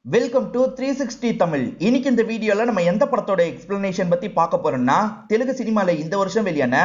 Welcome to 360 Tamil. இன்னைக்கு இந்த வீடியோல நம்ம எந்த படத்தோட எக்ஸ்பிளனேஷன் பத்தி பார்க்க போறோம்னா, தெலுங்கு சினிமால இந்த வருஷம் வெளியான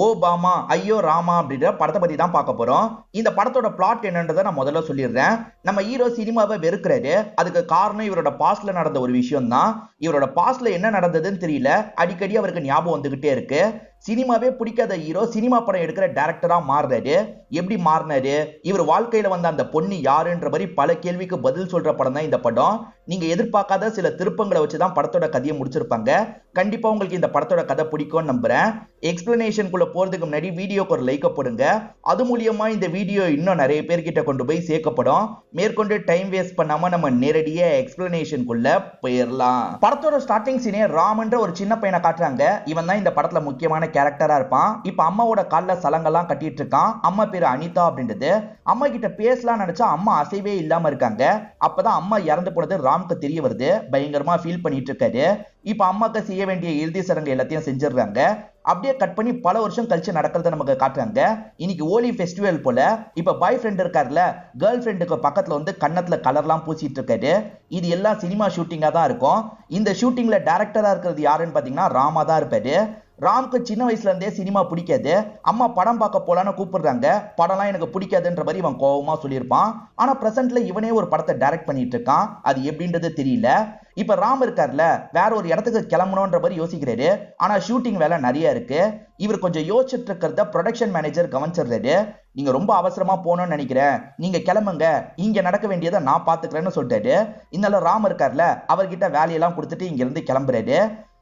ஓ பாமா ஐயோ ராமா அப்படின்ற படத்தை பத்தி தான் பார்க்க போறோம். இந்த படத்தோட பிளாட் என்னன்றதை நான் முதல்ல சொல்லிடுறேன். நம்ம ஹீரோ சினிமாவை வெறுக்கிறாரு. அதுக்கு காரணம் இவரோட பாஸ்ட்ல நடந்த ஒரு விஷயம் தான். இவரோட பாஸ்ட்ல என்ன நடந்ததுன்னு தெரியல, அடிக்கடி அவருக்கு ஞாபகம் வந்துகிட்டே இருக்கு. சினிமாவே பிடிக்காத ஹீரோ சினிமா படம் எடுக்கிற டைரக்டரா மாறுறாரு. எப்படி மாறினாரு, இவர் வாழ்க்கையில வந்த அந்த பொண்ணு யாருன்ற மாதிரி பல கேள்விக்கு பதில் சொல்ற படம் தான் இந்த படம். நீங்க எதிர்பார்க்காத சில திருப்பங்களை வச்சுதான் படத்தோட கதையை முடிச்சிருப்பாங்க. கண்டிப்பா உங்களுக்கு இந்த படத்தோட கதை பிடிக்கும்னு நம்புறேன். எக்ஸ்பிளனேஷனுக்குள்ள போறதுக்கு முன்னாடி வீடியோக்கு ஒரு லைக் போடுங்க. அது மூலியமா இந்த வீடியோ இன்னும் நிறைய பேர்கிட்ட கொண்டு போய் சேர்க்கப்படும். மேற்கொண்டு டைம் வேஸ்ட் பண்ணாம நம்ம நேரடியா எக்ஸ்பிளனேஷனுக்குள்ள போயிடலாம். படத்தோட ஸ்டார்டிங் சீனே ராம்ன்ற ஒரு சின்ன பையனை காட்டுறாங்க. இவன் தான் இந்த படத்துல முக்கியமான கேரக்டரா இருப்பான். இப்ப அம்மாவோட கால்ல சலங்கெல்லாம் கட்டிட்டு இருக்கான். அம்மா பேரு அனிதா அப்படின்றது. அம்மா கிட்ட பேசலாம் நினைச்சா அம்மா அசைவே இல்லாம இருக்காங்க. அப்பதான் அம்மா இறந்து போனது ராம்க்கு தெரிய வருது. பயங்கரமா ஃபீல் பண்ணிட்டு இருக்காரு. இப்ப அம்மாக்கு செய்ய வேண்டிய இறுதி சடங்கு எல்லாத்தையும் செஞ்சிடறாங்க. அப்படியே கட் பண்ணி பல வருஷம் கழிச்சு நடக்கிறத நமக்கு காட்டுறாங்க. இன்னைக்கு ஹோலி ஃபெஸ்டிவல் போல. இப்ப பாய் ஃப்ரெண்ட் இருக்காருல, கேர்ள் ஃப்ரெண்டுக்கு பக்கத்துல வந்து கன்னத்துல கலர்லாம் பூசிட்டு இருக்காரு. இது எல்லாம் சினிமா ஷூட்டிங்கா தான் இருக்கும். இந்த ஷூட்டிங்ல டைரக்டரா இருக்கிறது யாருன்னு பாத்தீங்கன்னா ராமா தான் இருப்பாரு. ராம்க்கு சின்ன வயசுல இருந்தே சினிமா பிடிக்காது. அம்மா படம் பார்க்க போலான்னு கூப்பிடுறாங்க. படம்லாம் எனக்கு பிடிக்காதுன்ற மாதிரி இவன் கோபமா சொல்லியிருப்பான். ஆனா பிரசன்ட்ல இவனே ஒரு படத்தை டைரக்ட் பண்ணிட்டு இருக்கான். அது எப்படின்றது தெரியல. இப்ப ராம் இருக்கார்ல, வேற ஒரு இடத்துக்கு கிளம்பணும்ன்ற மாதிரி யோசிக்கிறாரு. ஆனா ஷூட்டிங் வேலை நிறைய இருக்கு. இவர் கொஞ்சம் யோசிச்சுட்டு இருக்கிறத ப்ரொடக்ஷன் மேனேஜர் கவனிச்சிடுறாரு. நீங்க ரொம்ப அவசரமா போகணும்னு நினைக்கிறேன், நீங்க கிளம்புங்க, இங்க நடக்க வேண்டியதை நான் பாத்துக்கிறேன்னு சொல்லிட்டாரு. இதனால ராம் இருக்கார்ல, அவர்கிட்ட வேலையெல்லாம் கொடுத்துட்டு இங்க இருந்து கிளம்புறாரு.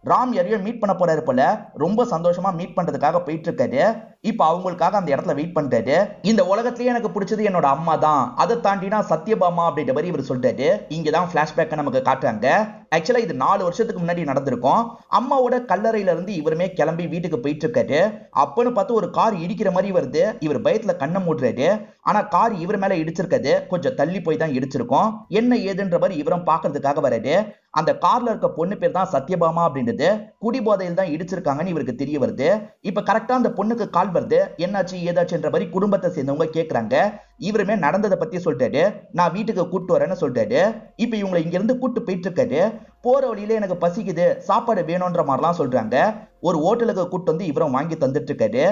ராம் யாரையோ மீட் பண்ண போறாரு போல. ரொம்ப சந்தோஷமா மீட் பண்றதுக்காக போயிட்டு இருக்காரு. இப்ப அவங்களுக்காக அந்த இடத்துல வெயிட் பண்றாரு. இந்த உலகத்திலேயே எனக்கு பிடிச்சது என்னோட அம்மா தான், அதை தாண்டினா சத்யபாமா அப்படின்ற மாதிரி இவர் சொல்றாரு. இங்கதான் பிளாஷ்பேக் நமக்கு காட்டுறாங்க. ஆக்சுவலா இது 4 வருஷத்துக்கு முன்னாடி நடந்திருக்கும். அம்மாவோட கல்லறையில இருந்து இவருமே கிளம்பி வீட்டுக்கு போயிட்டு இருக்காரு. அப்பன்னு பார்த்து ஒரு கார் இடிக்கிற மாதிரி வருது. இவர் பயத்துல கண்ணை மூடுறாரு. ஆனா கார் இவர் மேல இடிச்சிருக்காது, கொஞ்சம் தள்ளி போய் தான் இடிச்சிருக்கும். என்ன ஏதுன்ற மாதிரி இவரும் பாக்குறதுக்காக வராரு. அந்த கார்ல இருக்க பொண்ணு பேர் தான் சத்யபாமா அப்படின்றது. குடிபோதையில் தான் இடிச்சிருக்காங்கன்னு இவருக்கு தெரிய வருது. இப்ப கரெக்டா அந்த பொண்ணுக்கு கால் வருது. என்னாச்சு ஏதாச்சுன்ற மாதிரி குடும்பத்தை சேர்ந்தவங்க கேக்குறாங்க. இவருமே நடந்ததை பத்தி சொல்லிட்டாரு. நான் வீட்டுக்கு கூட்டு வரேன்னு சொல்லிட்டாரு. இப்ப இவங்களை இங்க இருந்து கூட்டு போயிட்டு இருக்காரு. போற வழியில எனக்கு பசிக்குது, சாப்பாடு வேணும்ன்ற மாதிரிலாம் சொல்றாங்க. ஒரு ஹோட்டலுக்கு கூட்டு வந்து இவரும் வாங்கி தந்துட்டு இருக்காரு.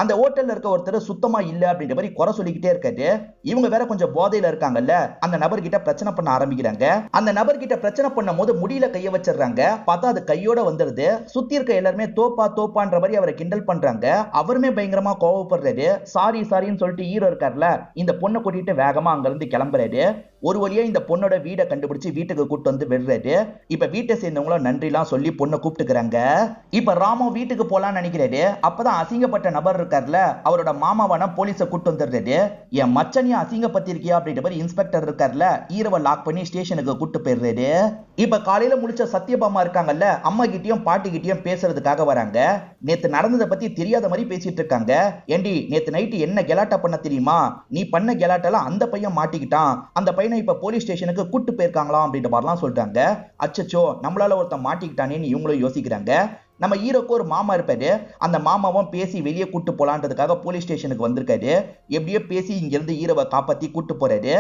அந்த ஹோட்டல்ல இருக்க ஒருத்தர் சுத்தமா இல்ல அப்படின்ற மாதிரி குறை சொல்லிக்கிட்டே இருக்காரு. இவங்க வேற கொஞ்சம் போதையில இருக்காங்கல்ல, அந்த நபர்கிட்ட பிரச்சனை பண்ண ஆரம்பிக்கிறாங்க. அந்த நபர்கிட்ட பிரச்சனை பண்ணும் போது முடியல கைய வச்சிடறாங்க. பார்த்தா அது கையோட வந்துருது. சுத்தி இருக்க எல்லாருமே தோப்பா தோப்பான்ற மாதிரி அவரை கிண்டல் பண்றாங்க. அவருமே பயங்கரமா கோவப்படுறாரு. சாரி சாரின்னு சொல்லிட்டு ஹீரோ இருக்காருல, இந்த பொண்ணை கூட்டிட்டு வேகமா அங்க இருந்து கிளம்புறாரு. ஒரு வழியா இந்த பொண்ணோட வீடை கண்டுபிடிச்சு வீட்டுக்கு கூட்டு வந்து விடுறாரு. இப்ப வீட்டை சேர்ந்தவங்களும் நன்றி எல்லாம் சொல்லி பொண்ணை கூப்பிட்டுக்கிறாங்க. இப்ப ராமம் வீட்டுக்கு போலான்னு நினைக்கிறாரு. அப்பதான் அசிங்கப்பட்ட நபர் இருக்காருல, அவரோட மாமாவான போலீஸை கூட்டு வந்துடுறாரு. என் மச்சனியா அசிங்கப்பத்திருக்கியா அப்படின்ற மாதிரி இன்ஸ்பெக்டர் இருக்காருல, ஹீரோவை லாக் பண்ணி ஸ்டேஷனுக்கு கூட்டு போயிடுறாரு. இப்ப காலையில முடிச்ச சத்யபாமா இருக்காங்கல்ல, அம்மா கிட்டயும் பாட்டி கிட்டயும் பேசுறதுக்காக வராங்க. நேத்து நடந்ததை பத்தி தெரியாத மாதிரி பேசிட்டு இருக்காங்க. ஏண்டி நேத்து நைட்டு என்ன கெலாட்டா பண்ண தெரியுமா, நீ பண்ண கெலாட்டெல்லாம் அந்த பையன் மாட்டிக்கிட்டான், அந்த பையனை இப்ப போலீஸ் ஸ்டேஷனுக்கு கூட்டு போயிருக்காங்களாம் அப்படின்ற மாதிரிலாம் சொல்றாங்க. அச்சச்சோ, நம்மளால ஒருத்தன் மாட்டிக்கிட்டானேன்னு இவங்களும் யோசிக்கிறாங்க. நம்ம ஹீரோக்கு ஒரு மாமா இருப்பாரு. அந்த மாமாவும் பேசி வெளியே கூட்டு போலான்றதுக்காக போலீஸ் ஸ்டேஷனுக்கு வந்திருக்காரு. எப்படியோ பேசி இங்க இருந்து ஹீரோவை காப்பாத்தி கூட்டு போறாரு.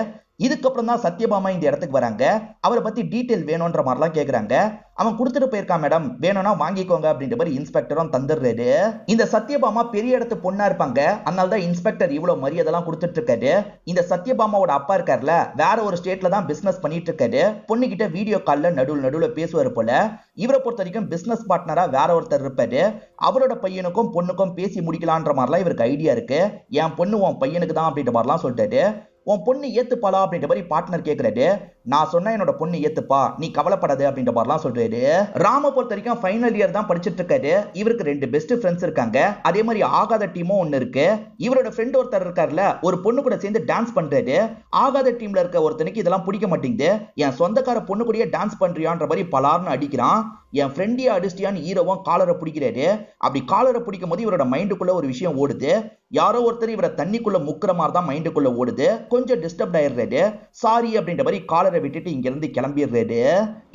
இதுக்கப்புறம் தான் சத்யபாமா இந்த இடத்துக்கு வராங்க. அவரை பத்தி டீட்டெயில் வேணும்ன்ற மாதிரிலாம் கேக்குறாங்க. அவன் கொடுத்துட்டு போயிருக்கான் மேடம், வேணும்னா வாங்கிக்கோங்க அப்படின்ற மாதிரி இன்ஸ்பெக்டரும் தந்துடுறாரு. இந்த சத்யபாமா பெரிய இடத்து பொண்ணா இருப்பாங்க. அதனாலதான் இன்ஸ்பெக்டர் இவ்வளவு மரியாதைலாம் கொடுத்துட்டு இருக்காரு. இந்த சத்யபாமாவோட அப்பா இருக்காருல, வேற ஒரு ஸ்டேட்ல தான் பிசினஸ் பண்ணிட்டு இருக்காரு. பொண்ணுகிட்ட வீடியோ கால்ல நடுவுல பேசுவாரு போல. இவரை பொறுத்த வரைக்கும் பிசினஸ் பார்ட்னரா வேற ஒருத்தர் இருப்பாரு. அவரோட பையனுக்கும் பொண்ணுக்கும் பேசி முடிக்கலான்ற மாதிரிலாம் இவருக்கு ஐடியா இருக்கு. என் பொண்ணு உன் பையனுக்கு தான் அப்படின்ற மாதிரிலாம் சொல்லிட்டாரு. உன் பொண்ணு ஏத்துப்பாளா அப்படின்ற மாதிரி பார்ட்னர் கேட்கிறாரு. நான் சொன்ன என்னோட பொண்ணு ஏத்துப்பா, நீ கவலைப்படாது அப்படின்ற மாதிரிலாம் சொல்றாரு. ராம பொறுத்த வரைக்கும் ஃபைனல் இயர் தான் படிச்சுட்டு இருக்காரு. இவருக்கு 2 பெஸ்ட் ஃப்ரெண்ட்ஸ் இருக்காங்க. அதே மாதிரி ஆகாத டீமும் ஒன்னு இருக்கு. இவரோட ஃப்ரெண்ட் ஒருத்தர் இருக்காருல, ஒரு பொண்ணு கூட சேர்ந்து டான்ஸ் பண்றாரு. ஆகாத டீம்ல இருக்க ஒருத்தனுக்கு இதெல்லாம் பிடிக்க மாட்டேங்குது. என் சொந்தக்கார பொண்ணு கூடயே டான்ஸ் பண்றியான்ற மாதிரி பலார்னு அடிக்கிறான். என் ஃப்ரெண்டியா அடிச்சிட்டியான்னு ஹீரோவும் காலரை பிடிக்கிறாரு. அப்படி காலரை பிடிக்கும் போது இவரோட மைண்டுக்குள்ள ஒரு விஷயம் ஓடுது. யாரோ ஒருத்தர் இவரை தண்ணிக்குள்ள முக்குற மாதிரி தான் மைண்டுக்குள்ள ஓடுது. கொஞ்சம் டிஸ்டர்ப் ஆயிடுறாரு. சாரி அப்படின்ற மாதிரி காலரை விட்டுட்டு இங்க இருந்து கிளம்பிடுறாரு.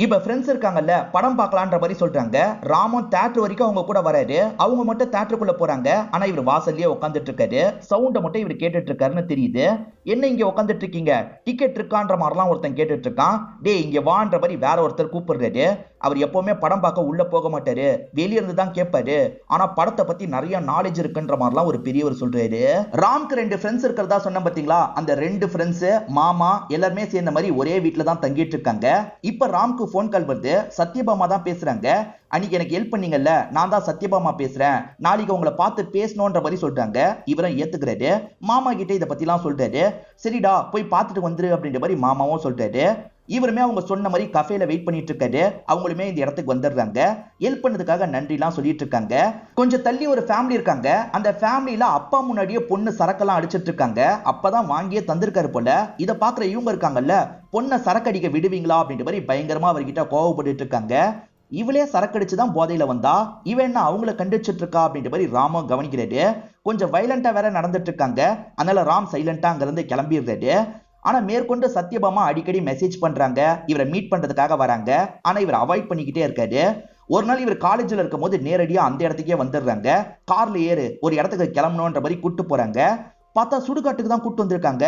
இப்ப ஃப்ரெண்ட்ஸ் இருக்காங்கல்ல, படம் பார்க்கலான்ற மாதிரி சொல்றாங்க. ராமன் தியேட்டர் வரைக்கும் அவங்க கூட வராரு. அவங்க மட்டும் தியேட்டருக்குள்ள போறாங்க. ஆனா இவர் வாசல்லயே உட்காந்துட்டு இருக்காரு. சவுண்ட மட்டும் இவர் கேட்டுட்டு இருக்காருன்னு தெரியுது. என்ன இங்க உட்காந்துட்டு இருக்கீங்க, டிக்கெட் இருக்கான்ற மாதிரிலாம் ஒருத்தன் கேட்டுட்டு இருக்கான். டே இங்க வான்ற மாதிரி வேற ஒருத்தர் கூப்பிடுறாரு. அவர் எப்பவுமே படம் பார்க்க உள்ள போக மாட்டாரு, வெளிய இருந்து தான் கேட்பாரு. ஆனா படத்தை பத்தி நிறைய நாலேஜ் இருக்குன்ற மாதிரிலாம் ஒரு பெரியவர் சொல்றாரு. ராம்க்கு 2 ஃப்ரெண்ட்ஸ் இருக்கிறதா சொன்ன பாத்தீங்களா, அந்த 2 ஃப்ரெண்ட்ஸ் மாமா எல்லாருமே சேர்ந்த மாதிரி ஒரே வீட்டுல தான் தங்கிட்டு இருக்காங்க. இப்ப ராம்க்கு போன் கால் வருது. சத்யபாமா தான் பேசுறாங்க. அன்னைக்கு எனக்கு ஹெல்ப் பண்ணீங்கல்ல, நான் தான் சத்யபாமா பேசுறேன், நாளைக்கு உங்களை பார்த்து பேசணும்ன்ற மாதிரி சொல்றாங்க. இவரும் ஏத்துக்கிறாரு. மாமா கிட்ட இதை பத்தி எல்லாம் சொல்றாரு. சரிடா போய் பார்த்துட்டு வந்துரு அப்படின்ற மாதிரி மாமாவும் சொல்றாரு. இவருமே அவங்க சொன்ன மாதிரி கஃபேல வெயிட் பண்ணிட்டு இருக்காரு. அவங்களுமே இந்த இடத்துக்கு வந்துடுறாங்க. ஹெல்ப் பண்ணதுக்காக நன்றிலாம் சொல்லிட்டு இருக்காங்க. கொஞ்சம் தள்ளி ஒரு ஃபேமிலி இருக்காங்க. அந்த ஃபேமிலியில அப்பா முன்னாடியே பொண்ணு சரக்கெல்லாம் அடிச்சிட்டு இருக்காங்க. அப்பதான் வாங்கியே தந்திருக்காரு போல. இதை பாக்குற இவங்க இருக்காங்கல்ல, பொண்ணை சரக்கு அடிக்க விடுவீங்களா அப்படின்ற மாதிரி பயங்கரமா அவர்கிட்ட கோவப்பட்டு இருக்காங்க. இவளே சரக்கடிச்சுதான் போதையில வந்தா, இவன் என்ன அவங்கள கண்டிச்சிட்டு இருக்கா அப்படின்ற மாதிரி ராமும் கவனிக்கிறாரு. கொஞ்சம் வயலண்டா வேற நடந்துட்டு இருக்காங்க. அதனால ராம் சைலண்டா அங்க இருந்து கிளம்பிடுறாரு. ஆனா மேற்கொண்டு சத்யபாமா அடிக்கடி மெசேஜ் பண்றாங்க. இவரை மீட் பண்றதுக்காக வராங்க. ஆனா இவர் அவாய்ட் பண்ணிக்கிட்டே இருக்காரு. ஒரு நாள் இவர் காலேஜ்ல இருக்கும் போது நேரடியா அந்த இடத்துக்கே வந்துடுறாங்க. கார்ல ஏறு, ஒரு இடத்துக்கு கிளம்பணும்ன்ற மாதிரி கூட்டு போறாங்க. பார்த்தா சுடுகாட்டுக்கு தான் கூட்டு வந்திருக்காங்க.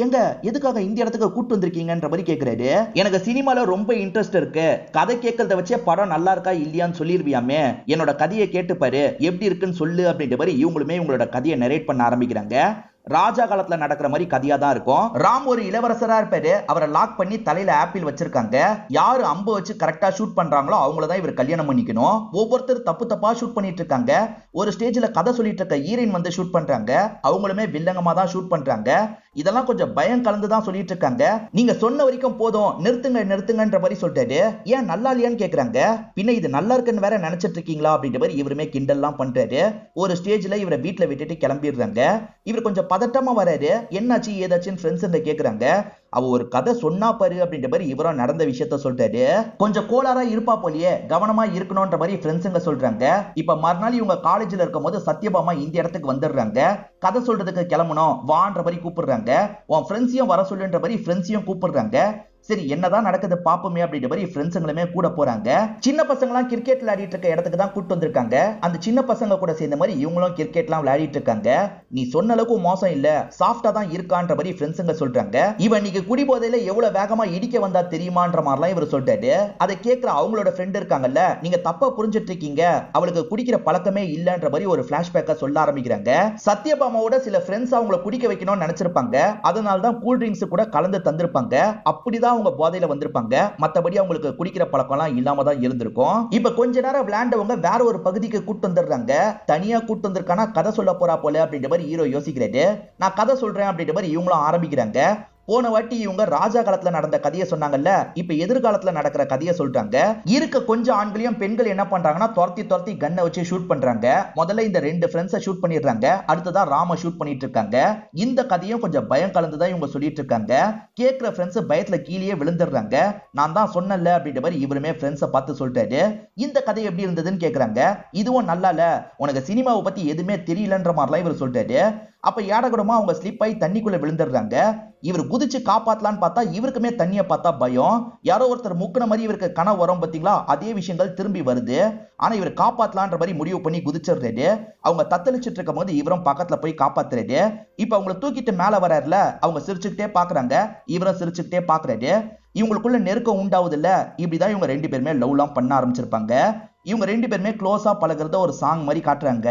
எங்க எதுக்காக இந்த இடத்துக்கு கூட்டு வந்திருக்கீங்கன்ற மாதிரி கேட்கிறாரு. எனக்கு சினிமால ரொம்ப இன்ட்ரெஸ்ட் இருக்கு, கதை கேட்கறத வச்சே படம் நல்லா இருக்கா இல்லையான்னு சொல்லிருவியாமே, என்னோட கதையை கேட்டுப்பாரு, எப்படி இருக்குன்னு சொல்லு அப்படின்ற மாதிரி இவங்களுமே இவங்களோட கதையை நரேட் பண்ண ஆரம்பிக்கிறாங்க. ராஜா காலத்துல நடக்கிற மாதிரி கதையா தான் இருக்கும். ராம் ஒரு இளவரசரா இருப்பாரு. அவரை லாக் பண்ணி தலையில ஆப்பிள் வச்சிருக்காங்க. யாரு அம்பு வச்சு கரெக்டா ஷூட் பண்றாங்களோ அவங்களதான் இவர் கல்யாணம் பண்ணிக்கணும். ஒவ்வொருத்தர் தப்பு தப்பா ஷூட் பண்ணிட்டு இருக்காங்க. ஒரு ஸ்டேஜ்ல கதை சொல்லிட்டு இருக்க ஹீரோயின் வந்து ஷூட் பண்றாங்க. அவங்களுமே வில்லங்கமா தான் ஷூட் பண்றாங்க. இதெல்லாம் கொஞ்சம் பயம் கலந்து தான் சொல்லிட்டு இருக்காங்க. நீங்க சொன்ன வரைக்கும் போதும், நிறுத்துங்க நிறுத்துங்கன்ற மாதிரி சொல்லிட்டாரு. ஏன் நல்லா இல்லையான்னு கேக்குறாங்க. பின்ன இது நல்லா இருக்குன்னு வேற நினைச்சிட்டு இருக்கீங்களா அப்படின்ற மாதிரி இவருமே கிண்டல்லாம் பண்றாரு. ஒரு ஸ்டேஜ்ல இவரை வீட்டுல விட்டுட்டு கிளம்பிடுறாங்க. இவர் கொஞ்சம் பதட்டமா வராரு. என்னாச்சு ஏதாச்சுன்னு ஃப்ரெண்ட்ஸ் கேக்குறாங்க. அவ ஒரு கதை சொன்னா பாரு அப்படின்ற மாதிரி இவரும் நடந்த விஷயத்த சொல்றாரு. கொஞ்சம் கோளாரா இருப்பா போலியே, கவனமா இருக்கணும்ன்ற மாதிரி ஃப்ரெண்ட்ஸுங்க சொல்றாங்க. இப்ப மறுநாள் இவங்க காலேஜ்ல இருக்கும் போது சத்யபாமா இந்த இடத்துக்கு வந்துடுறாங்க. கதை சொல்றதுக்கு கிளம்பணும் வான்ற மாதிரி கூப்பிடுறாங்க. உன் ஃப்ரெண்ட்ஸையும் வர சொல்லுன்ற மாதிரி ஃப்ரெண்ட்ஸையும் கூப்பிடுறாங்க. சரி என்னதான் நடக்குது பாப்போமே அப்படின்ற மாதிரி ஃப்ரெண்ட்ஸுங்களுமே கூட போறாங்க. சின்ன பசங்களாம் கிரிக்கெட் விளையாடிட்டு இருக்க இடத்துக்கு தான் கூட்டு வந்திருக்காங்க. அந்த சின்ன பசங்க கூட சேர்ந்த மாதிரி இவங்களும் கிரிக்கெட்லாம் விளையாடிட்டு இருக்காங்க. நீ சொன்ன அளவுக்கு மோசம் இல்ல, சாஃப்டா தான் இருக்கான்ற மாதிரி ஃப்ரெண்ட்ஸுங்க சொல்றாங்க. இவன் நீங்க குடி போதையில எவ்வளவு வேகமா இடிக்க வந்தா தெரியுமான்ற மாதிரிலாம் இவர் சொல்றாரு. அதை கேட்கிற அவங்களோட ஃப்ரெண்ட் இருக்காங்கல்ல, நீங்க தப்பா புரிஞ்சிட்டு இருக்கீங்க, அவளுக்கு குடிக்கிற பழக்கமே இல்லன்ற மாதிரி ஒரு பிளாஷ்பேக்கை சொல்ல ஆரம்பிக்கிறாங்க. சத்யபாமாவோட சில ஃப்ரெண்ட்ஸ் அவங்கள குடிக்க வைக்கணும்னு நினைச்சிருப்பாங்க. அதனால தான் கூல் ட்ரிங்க்ஸ் கூட கலந்து தந்திருப்பாங்க. அப்படிதான் அவங்க போதையில வந்திருப்பாங்க. மத்தபடி அவங்களுக்கு குடிக்கிற பழக்கம்லாம் இல்லாம தான் இருந்திருக்கும். இப்ப கொஞ்ச நேரம் விளையாண்டவங்க வேற ஒரு பகுதிக்கு கூட்டு வந்துடுறாங்க. தனியா கூட்டு வந்திருக்கானா கதை சொல்ல போறா போல அப்படின்ற மாதிரி ஹீரோ யோசிக்கிறாரு. நான் கதை சொல்றேன் அப்படின்ற மாதிரி இவங்களும் ஆரம்பிக்கிறாங்க. போன வாட்டி இவங்க ராஜா காலத்துல நடந்த கதையை சொன்னாங்கல்ல, இப்ப எதிர்காலத்துல நடக்கிற கதையை சொல்றாங்க. இருக்க கொஞ்சம் ஆண்களையும் பெண்கள் என்ன பண்றாங்கன்னா துரத்தி துரத்தி கண்ணை வச்சு ஷூட் பண்றாங்க. முதல்ல இந்த 2 ஃப்ரெண்ட்ஸை ஷூட் பண்ணிடுறாங்க. அடுத்ததான் ராம ஷூட் பண்ணிட்டு இருக்காங்க. இந்த கதையும் கொஞ்சம் பயம் கலந்துதான் இவங்க சொல்லிட்டு இருக்காங்க. கேட்கிற ஃப்ரெண்ட்ஸ் பயத்துல கீழே விழுந்துடுறாங்க. நான் தான் சொன்னல அப்படின்ற மாதிரி இவருமே ஃப்ரெண்ட்ஸை பார்த்து சொல்லிட்டாரு. இந்த கதை எப்படி இருந்ததுன்னு கேக்குறாங்க. இதுவும் நல்லா இல்ல, உனக்கு சினிமாவை பத்தி எதுவுமே தெரியலன்ற மாதிரிலாம் இவர் சொல்லிட்டாரு. அப்ப ஏடகுடமா அவங்க ஸ்லிப் ஆகி தண்ணிக்குள்ள விழுந்துடுறாங்க. இவர் குதிச்சு காப்பாத்தலான்னு பார்த்தா இவருக்குமே தண்ணியை பார்த்தா பயம். யாரோ ஒருத்தர் முக்கின மாதிரி இவருக்கு கனவு வரும் பாத்தீங்களா, அதே விஷயங்கள் திரும்பி வருது. ஆனா இவர் காப்பாத்தலான்ற மாதிரி முடிவு பண்ணி குதிச்சிடுறாரு. அவங்க தத்தளிச்சிட்டு இருக்கும் போது இவரும் பக்கத்துல போய் காப்பாத்துறாரு. இப்ப அவங்களை தூக்கிட்டு மேல வராருல, அவங்க சிரிச்சுக்கிட்டே பாக்குறாங்க. இவரும் சிரிச்சுக்கிட்டே பாக்குறாரு. இவங்களுக்குள்ள நெருக்கம் உண்டாவுது இல்ல, இப்படிதான் இவங்க 2 பேருமே லவ்லாம் பண்ண ஆரம்பிச்சிருப்பாங்க. இவங்க 2 பேருமே க்ளோஸா பழகிறத ஒரு சாங் மாதிரி காட்டுறாங்க.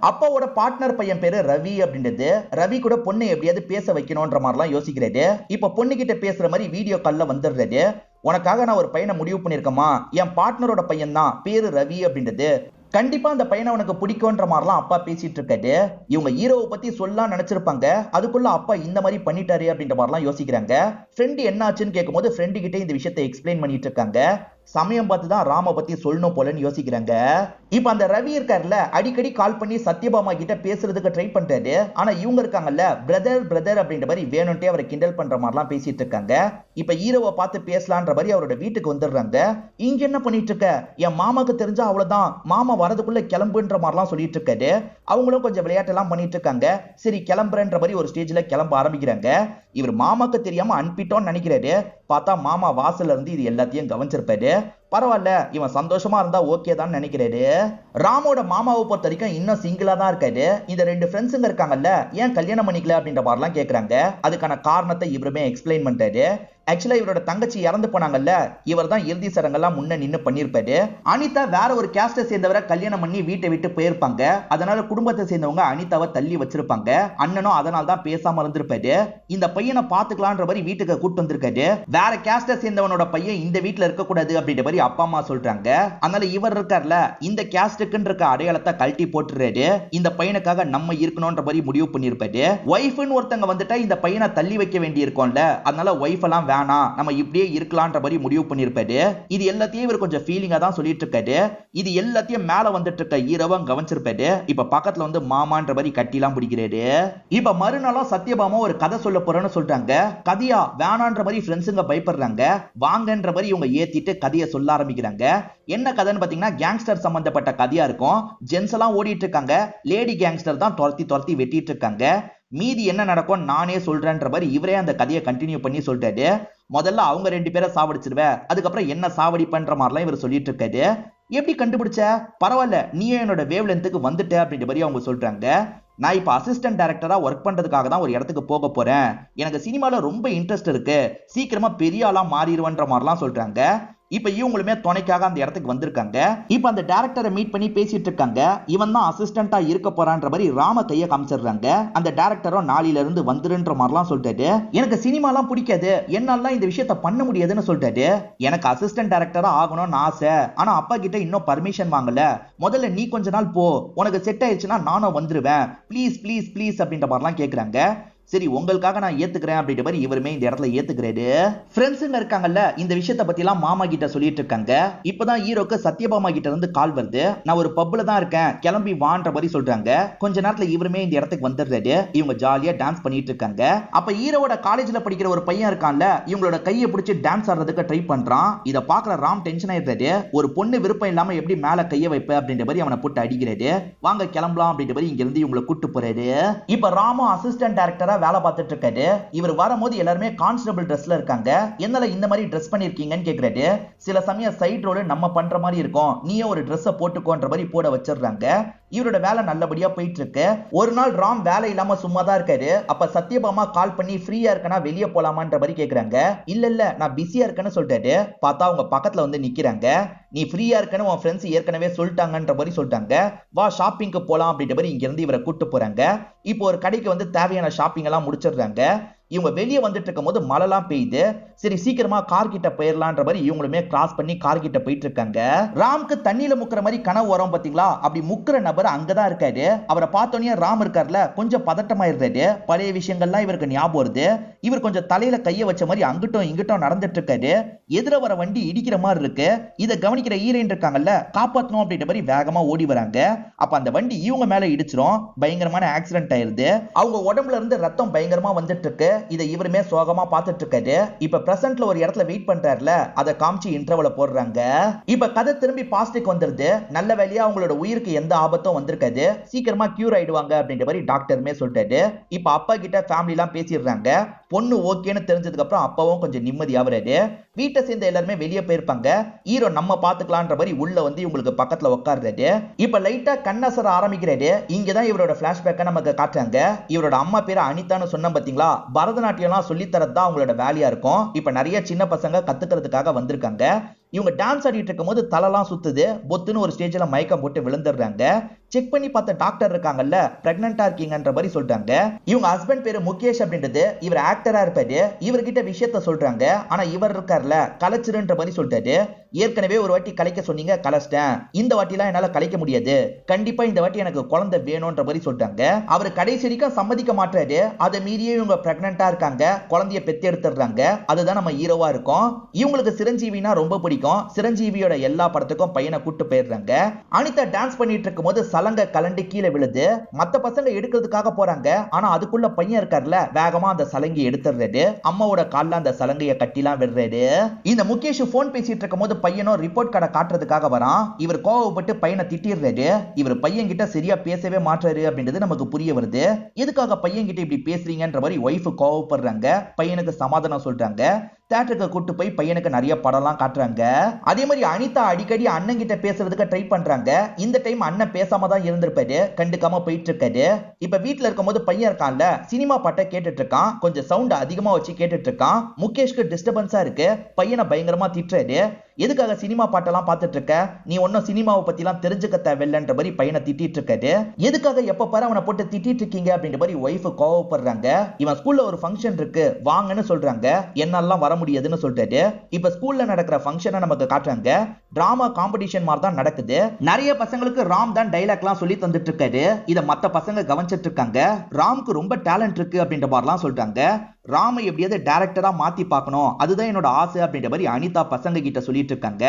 அப்பாவோட பார்ட்னர் பையன் பேரு ரவி அப்படின்றது. ரவி கூட பொண்ணை எப்படியாவது பேச வைக்கணும்ன்ற மாதிரிலாம் யோசிக்கிறாரு. இப்ப பொண்ணு கிட்ட பேசுற மாதிரி வீடியோ கால்ல வந்துடுறாரு. உனக்காக நான் ஒரு பையனை முடிவு பண்ணிருக்கமா, என் பார்ட்னரோட பையன் தான், பேரு ரவி அப்படின்றது. கண்டிப்பா அந்த பையனை உனக்கு பிடிக்கும்ன்ற மாதிரிலாம் அப்பா பேசிட்டு இருக்காரு. இவங்க ஹீரோவை பத்தி சொல்லலாம் நினைச்சிருப்பாங்க. அதுக்குள்ள அப்பா இந்த மாதிரி பண்ணிட்டாரு அப்படின்ற மாதிரிலாம் யோசிக்கிறாங்க. ஃப்ரெண்டு என்ன ஆச்சுன்னு கேட்கும்போது ஃப்ரெண்டு கிட்டே இந்த விஷயத்தை எக்ஸ்பிளைன் பண்ணிட்டு இருக்காங்க. சமயம் பார்த்து தான் ராம பத்தி சொல்லணும் போலன்னு யோசிக்கிறாங்க. இப்ப அந்த ரவி இருக்காருல்ல, அடிக்கடி கால் பண்ணி சத்யபாமா கிட்ட பேசுறதுக்கு ட்ரை பண்றாரு. ஆனா இவங்க இருக்காங்கல்ல, பிரதர் பிரதர் அப்படின்ற மாதிரி வேணும்ட்டே அவரை கிண்டல் பண்ற மாதிரிலாம் பேசிட்டு இருக்காங்க. இப்ப ஹீரோவை பார்த்து பேசலான்ற மாதிரி அவரோட வீட்டுக்கு வந்துடுறாங்க. இங்க என்ன பண்ணிட்டு இருக்க, என் மாமாக்கு தெரிஞ்சா அவ்வளவுதான், மாமா வரதுக்குள்ள கிளம்புன்ற மாதிரிலாம் சொல்லிட்டு இருக்காரு. அவங்களும் கொஞ்சம் விளையாட்டெல்லாம் பண்ணிட்டு இருக்காங்க. சரி கிளம்புறன்ற மாதிரி ஒரு ஸ்டேஜ்ல கிளம்ப ஆரம்பிக்கிறாங்க. இவர் மாமாக்கு தெரியாம அனுப்பிட்டோம்னு நினைக்கிறாரு. பார்த்தா மாமா வாசல்ல இருந்து இது எல்லாத்தையும் கவனிச்சிருப்பாரு. பரவாயில்ல, இவன் சந்தோஷமா இருந்தா ஓகே தான் நினைக்கிறாரு. ராமோட மாமாவை பொறுத்த வரைக்கும் இன்னும் சிங்கிளா தான் இருக்காரு. இந்த ரெண்டு ஃப்ரெண்ட்ஸுங்க இருக்காங்கல்ல, ஏன் கல்யாணம் பண்ணிக்கல அப்படின்ற மாதிரிலாம் கேட்கறாங்க. அதுக்கான காரணத்தை இவருமே எக்ஸ்பிளைன் பண்றாரு. ஆக்சுவலா இவரோட தங்கச்சி இறந்து போனாங்கல்ல, இவர் தான் இறுதி சடங்கெல்லாம் முன்ன நின்னு பண்ணிருப்பாரு. அனிதா வேற ஒரு கேஸ்ட சேர்ந்தவரை கல்யாணம் பண்ணி வீட்டை விட்டு போயிருப்பாங்க. அதனால குடும்பத்தை சேர்ந்தவங்க அனிதாவை தள்ளி வச்சிருப்பாங்க. அண்ணனும் அதனால தான் பேசாம இருந்திருப்பாரு. இந்த பையனை பாத்துக்கலான்ற மாதிரி வீட்டுக்கு கூட்டு வந்திருக்காரு. வேற கேஸ்ட சேர்ந்தவனோட பையன் இந்த வீட்டுல இருக்க கூடாது அப்படின்ற மாதிரி அப்பா அம்மா சொல்றாங்க. அதனால இவர் இருக்கார்ல, இந்த கேஸ்டுக்குன்னு இருக்க அடையாளத்தை கழட்டி போட்டுறாரு. இந்த பையனுக்காக நம்ம இருக்கணும்ன்ற மாதிரி முடிவு பண்ணிருப்பாரு. ஒய்ஃப்னு ஒருத்தங்க வந்துட்டா இந்த பையனை தள்ளி வைக்க வேண்டி இருக்கும்ல, அதனால ஒய்ஃப் எல்லாம் வேணாம், நம்ம இப்படியே இருக்கலாம்ன்ற மாதிரி முடிவு பண்ணிருப்பாரு. இது எல்லாத்தையும் இவர் கொஞ்சம் ஃபீலிங்கா தான் சொல்லிட்டு இருக்காரு. இது எல்லாத்தையும் மேல வந்துட்டு இருக்க ஹீரோவும் கவனிச்சிருப்பாரு. இப்ப பக்கத்துல வந்து மாமான்ற மாதிரி கட்டிலாம் பிடிக்கிறாரு. இப்ப மறுநாளும் சத்யபாமா ஒரு கதை சொல்ல போறேன்னு சொல்றாங்க. கதையா வேணான்ற மாதிரி ஃப்ரெண்ட்ஸுங்க பயப்படுறாங்க. வாங்கன்ற மாதிரி இவங்க ஏத்திட்டு கதையை சொல்ல ஆரம்பிக்கிறாங்க. என்ன கதைன்னு பாத்தீங்கன்னா கேங்ஸ்டர் சம்பந்தப்பட்ட கதையா இருக்கும். ஜென்ஸ் எல்லாம் ஓடிட்டு இருக்காங்க, லேடி கேங்ஸ்டர் தான் துரத்தி துரத்தி வெட்டிட்டு இருக்காங்க. மீதி என்ன நடக்கும் நானே சொல்றேன்ற மாதிரி இவரே அந்த கதையை கண்டினியூ பண்ணி சொல்றாரு. முதல்ல அவங்க ரெண்டு பேரை சாவடிச்சிருவேன், அதுக்கப்புறம் என்ன சாவடிப்பன்ற மாதிரிலாம் இவர் சொல்லிட்டு இருக்காரு. எப்படி கண்டுபிடிச்ச, பரவாயில்ல நீயே என்னோட வேவ் லென்த்துக்கு வந்துட்ட அப்படின்ற மாதிரி அவங்க சொல்றாங்க. நான் இப்ப அசிஸ்டன்ட் டைரக்டரா ஒர்க் பண்றதுக்காக தான் ஒரு இடத்துக்கு போக போறேன். எனக்கு சினிமால ரொம்ப இன்ட்ரெஸ்ட் இருக்கு, சீக்கிரமா பெரிய ஆளா மாறிடுவேன்ற மாதிரிலாம் சொல்றாங்க. இப்ப இவங்களுமே துணைக்காக அந்த இடத்துக்கு வந்திருக்காங்க. இப்ப அந்த டைரக்டரை மீட் பண்ணி பேசிட்டு இருக்காங்க. இவன் தான் அசிஸ்டன்டா இருக்க போறான்ற மாதிரி ராம கைய காமிச்சிடுறாங்க. அந்த டைரக்டரும் நாளையில இருந்து வந்துருன்ற மாதிரிலாம் சொல்லிட்டாரு. எனக்கு சினிமாலாம் பிடிக்காது, என்னால இந்த விஷயத்த பண்ண முடியாதுன்னு சொல்லிட்டாரு. எனக்கு அசிஸ்டன்ட் டைரக்டரா ஆகணும்னு ஆசை, ஆனா அப்பா கிட்ட இன்னும் பர்மிஷன் வாங்கல. முதல்ல நீ கொஞ்ச நாள் போ, உனக்கு செட் ஆயிடுச்சுன்னா நானும் வந்துருவேன், ப்ளீஸ் ப்ளீஸ் ப்ளீஸ் அப்படின்ற மாதிரிலாம் கேட்கறாங்க. சரி உங்களுக்காக நான் ஏத்துக்கிறேன் அப்படின்ற மாதிரி இவருமே இந்த இடத்துல ஏத்துக்கிறாரு. ஃப்ரெண்ட்ஸுங்க இருக்காங்கல்ல, இந்த விஷயத்தை பத்தி எல்லாம் மாமா கிட்ட சொல்லிட்டு இருக்காங்க. இப்பதான் ஹீரோக்கு சத்யபாமா கிட்ட இருந்து கால் வருது. நான் ஒரு பப்ல தான் இருக்கேன், கிளம்பி வான்ற மாதிரி சொல்றாங்க. கொஞ்ச நேரத்துல இவருமே இந்த இடத்துக்கு வந்துடுறாரு. இவங்க ஜாலியா டான்ஸ் பண்ணிட்டு இருக்காங்க. அப்ப ஹீரோவோட காலேஜ்ல படிக்கிற ஒரு பையன் இருக்கான்ல, இவங்களோட கையை பிடிச்சி டான்ஸ் ஆடுறதுக்கு ட்ரை பண்றான். இத பாக்குற ராம் டென்ஷன் ஆயிடுறாரு. ஒரு பொண்ணு விருப்பம் இல்லாம எப்படி மேல கைய வைப்ப அப்படின்ற மாதிரி அவனை போட்டு அடிக்கிறாரு. வாங்க கிளம்பலாம் அப்படின்ற மாதிரி இங்க இருந்து இவங்களை கூட்டு போறாரு. இப்ப ராமும் அசிஸ்டன்ட் டைரக்டரா வேலை பார்த்துட்டு இருக்காரு. இவர் வரும்போது எல்லாருமே கான்ஸ்டபிள் ட்ரெஸ்ல இருக்காங்க. என்னால இந்த மாதிரி ட்ரெஸ் பண்ணிருக்கீங்கன்னு கேக்குறாரு. சில சமயம் சைடு ரோல் நம்ம பண்ற மாதிரி இருக்கும், நீயே ஒரு ட்ரெஸ்ஸை போட்டுக்கோன்ற மாதிரி போட வச்சிடுறாங்க. இவரோட வேலை நல்லபடியா போயிட்டு இருக்கு. ஒரு நாள் ராம் வேலை இல்லாம சும்மா தான் இருக்காரு. அப்ப சத்யபாமா கால் பண்ணி ஃப்ரீயா இருக்கனா வெளியே போலாமான்ற மாதிரி கேக்குறாங்க. இல்ல இல்ல நான் பிஸியா இருக்கேன்னு சொல்லிட்டாரு. பார்த்தா அவங்க பக்கத்துல வந்து நிக்கிறாங்க. நீ ஃப்ரீயா இருக்கன்னு உன் ஃப்ரெண்ட்ஸ் ஏற்கனவே சொல்லிட்டாங்கன்ற மாதிரி சொல்லிட்டாங்க. வா ஷாப்பிங்க்கு போலாம் அப்படின்ற மாதிரி இங்க இருந்து இவரை கூட்டு போறாங்க. இப்போ ஒரு கடைக்கு வந்து தேவையான ஷாப்பிங் எல்லாம் முடிச்சிடுறாங்க. இவங்க வெளியே வந்துட்டு இருக்கும் போது மழைலாம் பெய்யுது. சரி சீக்கிரமா கார் கிட்ட போயிடலான்ற மாதிரி இவங்களுமே கிராஸ் பண்ணி கார் கிட்ட போயிட்டு இருக்காங்க. ராம்க்கு தண்ணியில முக்குற மாதிரி கனவு வரும் பாத்தீங்களா, அப்படி முக்குற நபர் அங்கதான் இருக்காரு. அவரை பார்த்தோன்னே ராம் இருக்காருல கொஞ்சம் பதட்டமாயிருந்தாரு. பழைய விஷயங்கள்லாம் இவருக்கு ஞாபகம் வருது. இவர் கொஞ்சம் தலையில கைய வச்ச மாதிரி அங்கிட்டும் இங்கிட்டும் நடந்துட்டு இருக்காரு. எதிர வர வண்டி இடிக்கிற மாதிரி இருக்கு. இதை கவனிக்கிற ஹீரோயின் இருக்காங்கல்ல, காப்பாத்தணும் அப்படின்ற மாதிரி வேகமா ஓடி வராங்க. அப்ப அந்த வண்டி இவங்க மேல இடிச்சிரும். பயங்கரமான ஆக்சிடென்ட் ஆயிருது. அவங்க உடம்புல இருந்து ரத்தம் பயங்கரமா வந்துட்டு இருக்கு. இதை இவருமே சோகமா பார்த்துட்டு இருக்காரு. இப்ப பிரசன்ட்ல ஒரு இடத்துல வெயிட் பண்றாருல, அதை காமிச்சு இன்டர்வல போடுறாங்க. இப்ப கதை திரும்பி பாஸ்டுக்கு வந்துருது. நல்ல வேலையா அவங்களோட உயிருக்கு எந்த ஆபத்தும் வந்திருக்காது, சீக்கிரமா கியூர் ஆயிடுவாங்க அப்படின்ற மாதிரி டாக்டருமே சொல்லிட்டாரு. இப்ப அப்பா கிட்ட ஃபேமிலி எல்லாம் பேசிடுறாங்க. பொண்ணு ஓகேன்னு தெரிஞ்சதுக்கு அப்புறம் அப்பாவும் கொஞ்சம் நிம்மதி ஆவறாரு. வீட்டை சேர்ந்த எல்லாருமே வெளியே போயிருப்பாங்க. ஹீரோ நம்ம பாத்துக்கலான்ற மாதிரி உள்ள வந்து இவங்களுக்கு பக்கத்துல உட்கார்றாரு. இப்ப லைட்டா கண்ணசர ஆரம்பிக்கிறாரு. இங்கதான் இவரோட பிளாஷ்பேக்கை நமக்கு காட்டுறாங்க. இவரோட அம்மா பேரு அனிதான்னு சொன்ன பாத்தீங்களா, பரதநாட்டியம்லாம் சொல்லி தரதான் அவங்களோட வேலையா இருக்கும். இப்ப நிறைய சின்ன பசங்க கத்துக்கிறதுக்காக வந்திருக்காங்க. இவங்க டான்ஸ் ஆடிட்டு இருக்கும் போது தலைலாம் சுத்துது. பொத்துன்னு ஒரு ஸ்டேஜ்ல மயக்கம் போட்டு விழுந்துடுறாங்க. செக் பண்ணி பார்த்த டாக்டர் இருக்காங்கல்ல, பிரெக்னன்ட்டா இருக்கீங்கன்ற மாதிரி சொல்றாங்க. இவங்க ஹஸ்பண்ட் பேரு முகேஷ் அப்படின்றது, இவர் ஆக்டரா இருப்பாரு. இவர்கிட்ட விஷயத்த சொல்றாங்க. ஆனா இவர் இருக்கார்ல, கலைச்சிருன்ற மாதிரி சொல்லிட்டாரு. ஏற்கனவே ஒரு வாட்டி கலைக்க சொன்னீங்க, கலைச்சிட்டேன். இந்த வாட்டிலாம் என்னால கலைக்க முடியாது. கண்டிப்பா இந்த வாட்டி எனக்கு குழந்தை வேணும்ன்ற மாதிரி சொல்றாங்க. அவர் கடைசி வரைக்கும் சம்மதிக்க மாட்டாரு. அதை மீறியே இவங்க பிரெக்னன்ட்டா இருக்காங்க. குழந்தைய பெத்து எடுத்துறாங்க. அதுதான் நம்ம ஹீரோவா இருக்கும். இவங்களுக்கு சிரஞ்சீவினா ரொம்ப பிடிக்கும். சிரஞ்சீவியோட எல்லா படத்துக்கும் பையனை கூட்டு போயிடுறாங்க. அனிதா டான்ஸ் பண்ணிட்டு இருக்கும் போது சலங்க கலண்டு கீழே விழுது. மத்த பசங்க எடுக்கிறதுக்காக போறாங்க. ஆனா அதுக்குள்ள பையன் இருக்கார்ல, வேகமா அந்த சலங்கை எடுத்துறாரு. அம்மாவோட கால்ல அந்த சலங்கையை கட்டிலாம் விடுறாரு. இந்த முகேஷ் போன் பேசிட்டு இருக்கும் போது பையனும் ரிப்போர்ட் கார்டை காட்டுறதுக்காக வரான். இவர் கோவப்பட்டு பையனை திட்டிடுறாரு. இவர் பையன் கிட்ட சரியா பேசவே மாட்டாரு அப்படின்றது நமக்கு புரிய வருது. எதுக்காக பையன் கிட்ட இப்படி பேசுறீங்கன்ற மாதிரி ஒய்ஃப் கோவப்படுறாங்க. பையனுக்கு சமாதானம் சொல்றாங்க. தியேட்டருக்கு கூட்டு போய் பையனுக்கு நிறைய படம்லாம் காட்டுறாங்க. அதே மாதிரி அனிதா அடிக்கடி அண்ணன் கிட்ட பேசுறதுக்கு ட்ரை பண்றாங்க. இந்த டைம் அண்ணன் பேசாம தான் இருந்திருப்பாரு. கண்டுக்காம போயிட்டு இருக்காரு. இப்ப வீட்டுல இருக்கும் போது பையன் இருக்கான்ல, சினிமா பாட்டை கேட்டுட்டு இருக்கான். கொஞ்சம் சவுண்ட் அதிகமா வச்சு கேட்டுட்டு இருக்கான். முகேஷ்க்கு டிஸ்டர்பன்ஸா இருக்கு. பையனை பயங்கரமா திட்டுறாரு. எதுக்காக சினிமா பாட்டெல்லாம் பார்த்துட்டு இருக்க? நீ ஒன்னும் சினிமாவை பத்தி எல்லாம் தெரிஞ்சுக்க தேவையில்லைன்ற மாதிரி பையனை திட்டிட்டு இருக்காரு. எதுக்காக எப்ப பாரு அவனை போட்டு திட்டிட்டு இருக்கீங்க அப்படின்ற மாதிரி ஒய்ஃப் கோவப்படுறாங்க. இவன் ஸ்கூல்ல ஒரு ஃபங்க்ஷன் இருக்கு வாங்கன்னு சொல்றாங்க. என்னெல்லாம் வர முடியாதுன்னு சொல்லிட்டாரு. இப்ப ஸ்கூல்ல நடக்கிற ஃபங்க்ஷனை நமக்கு காட்டுறாங்க. டிராமா காம்படிஷன் மாதிரி தான் நடக்குது. நிறைய பசங்களுக்கு ராம் தான் டைலாக்லாம் சொல்லி தந்துட்டு இருக்காரு. இத மத்த பசங்க கவனிச்சிட்டு இருக்காங்க. ராம்க்கு ரொம்ப டேலண்ட் இருக்கு அப்படின்ற மாதிரிலாம் சொல்றாங்க. ராம எப்படியாவது டைரக்டரா மாத்தி பார்க்கணும், அதுதான் என்னோட ஆசை அப்படின்ற மாதிரி அனிதா பசங்க கிட்ட சொல்லிட்டு இருக்காங்க.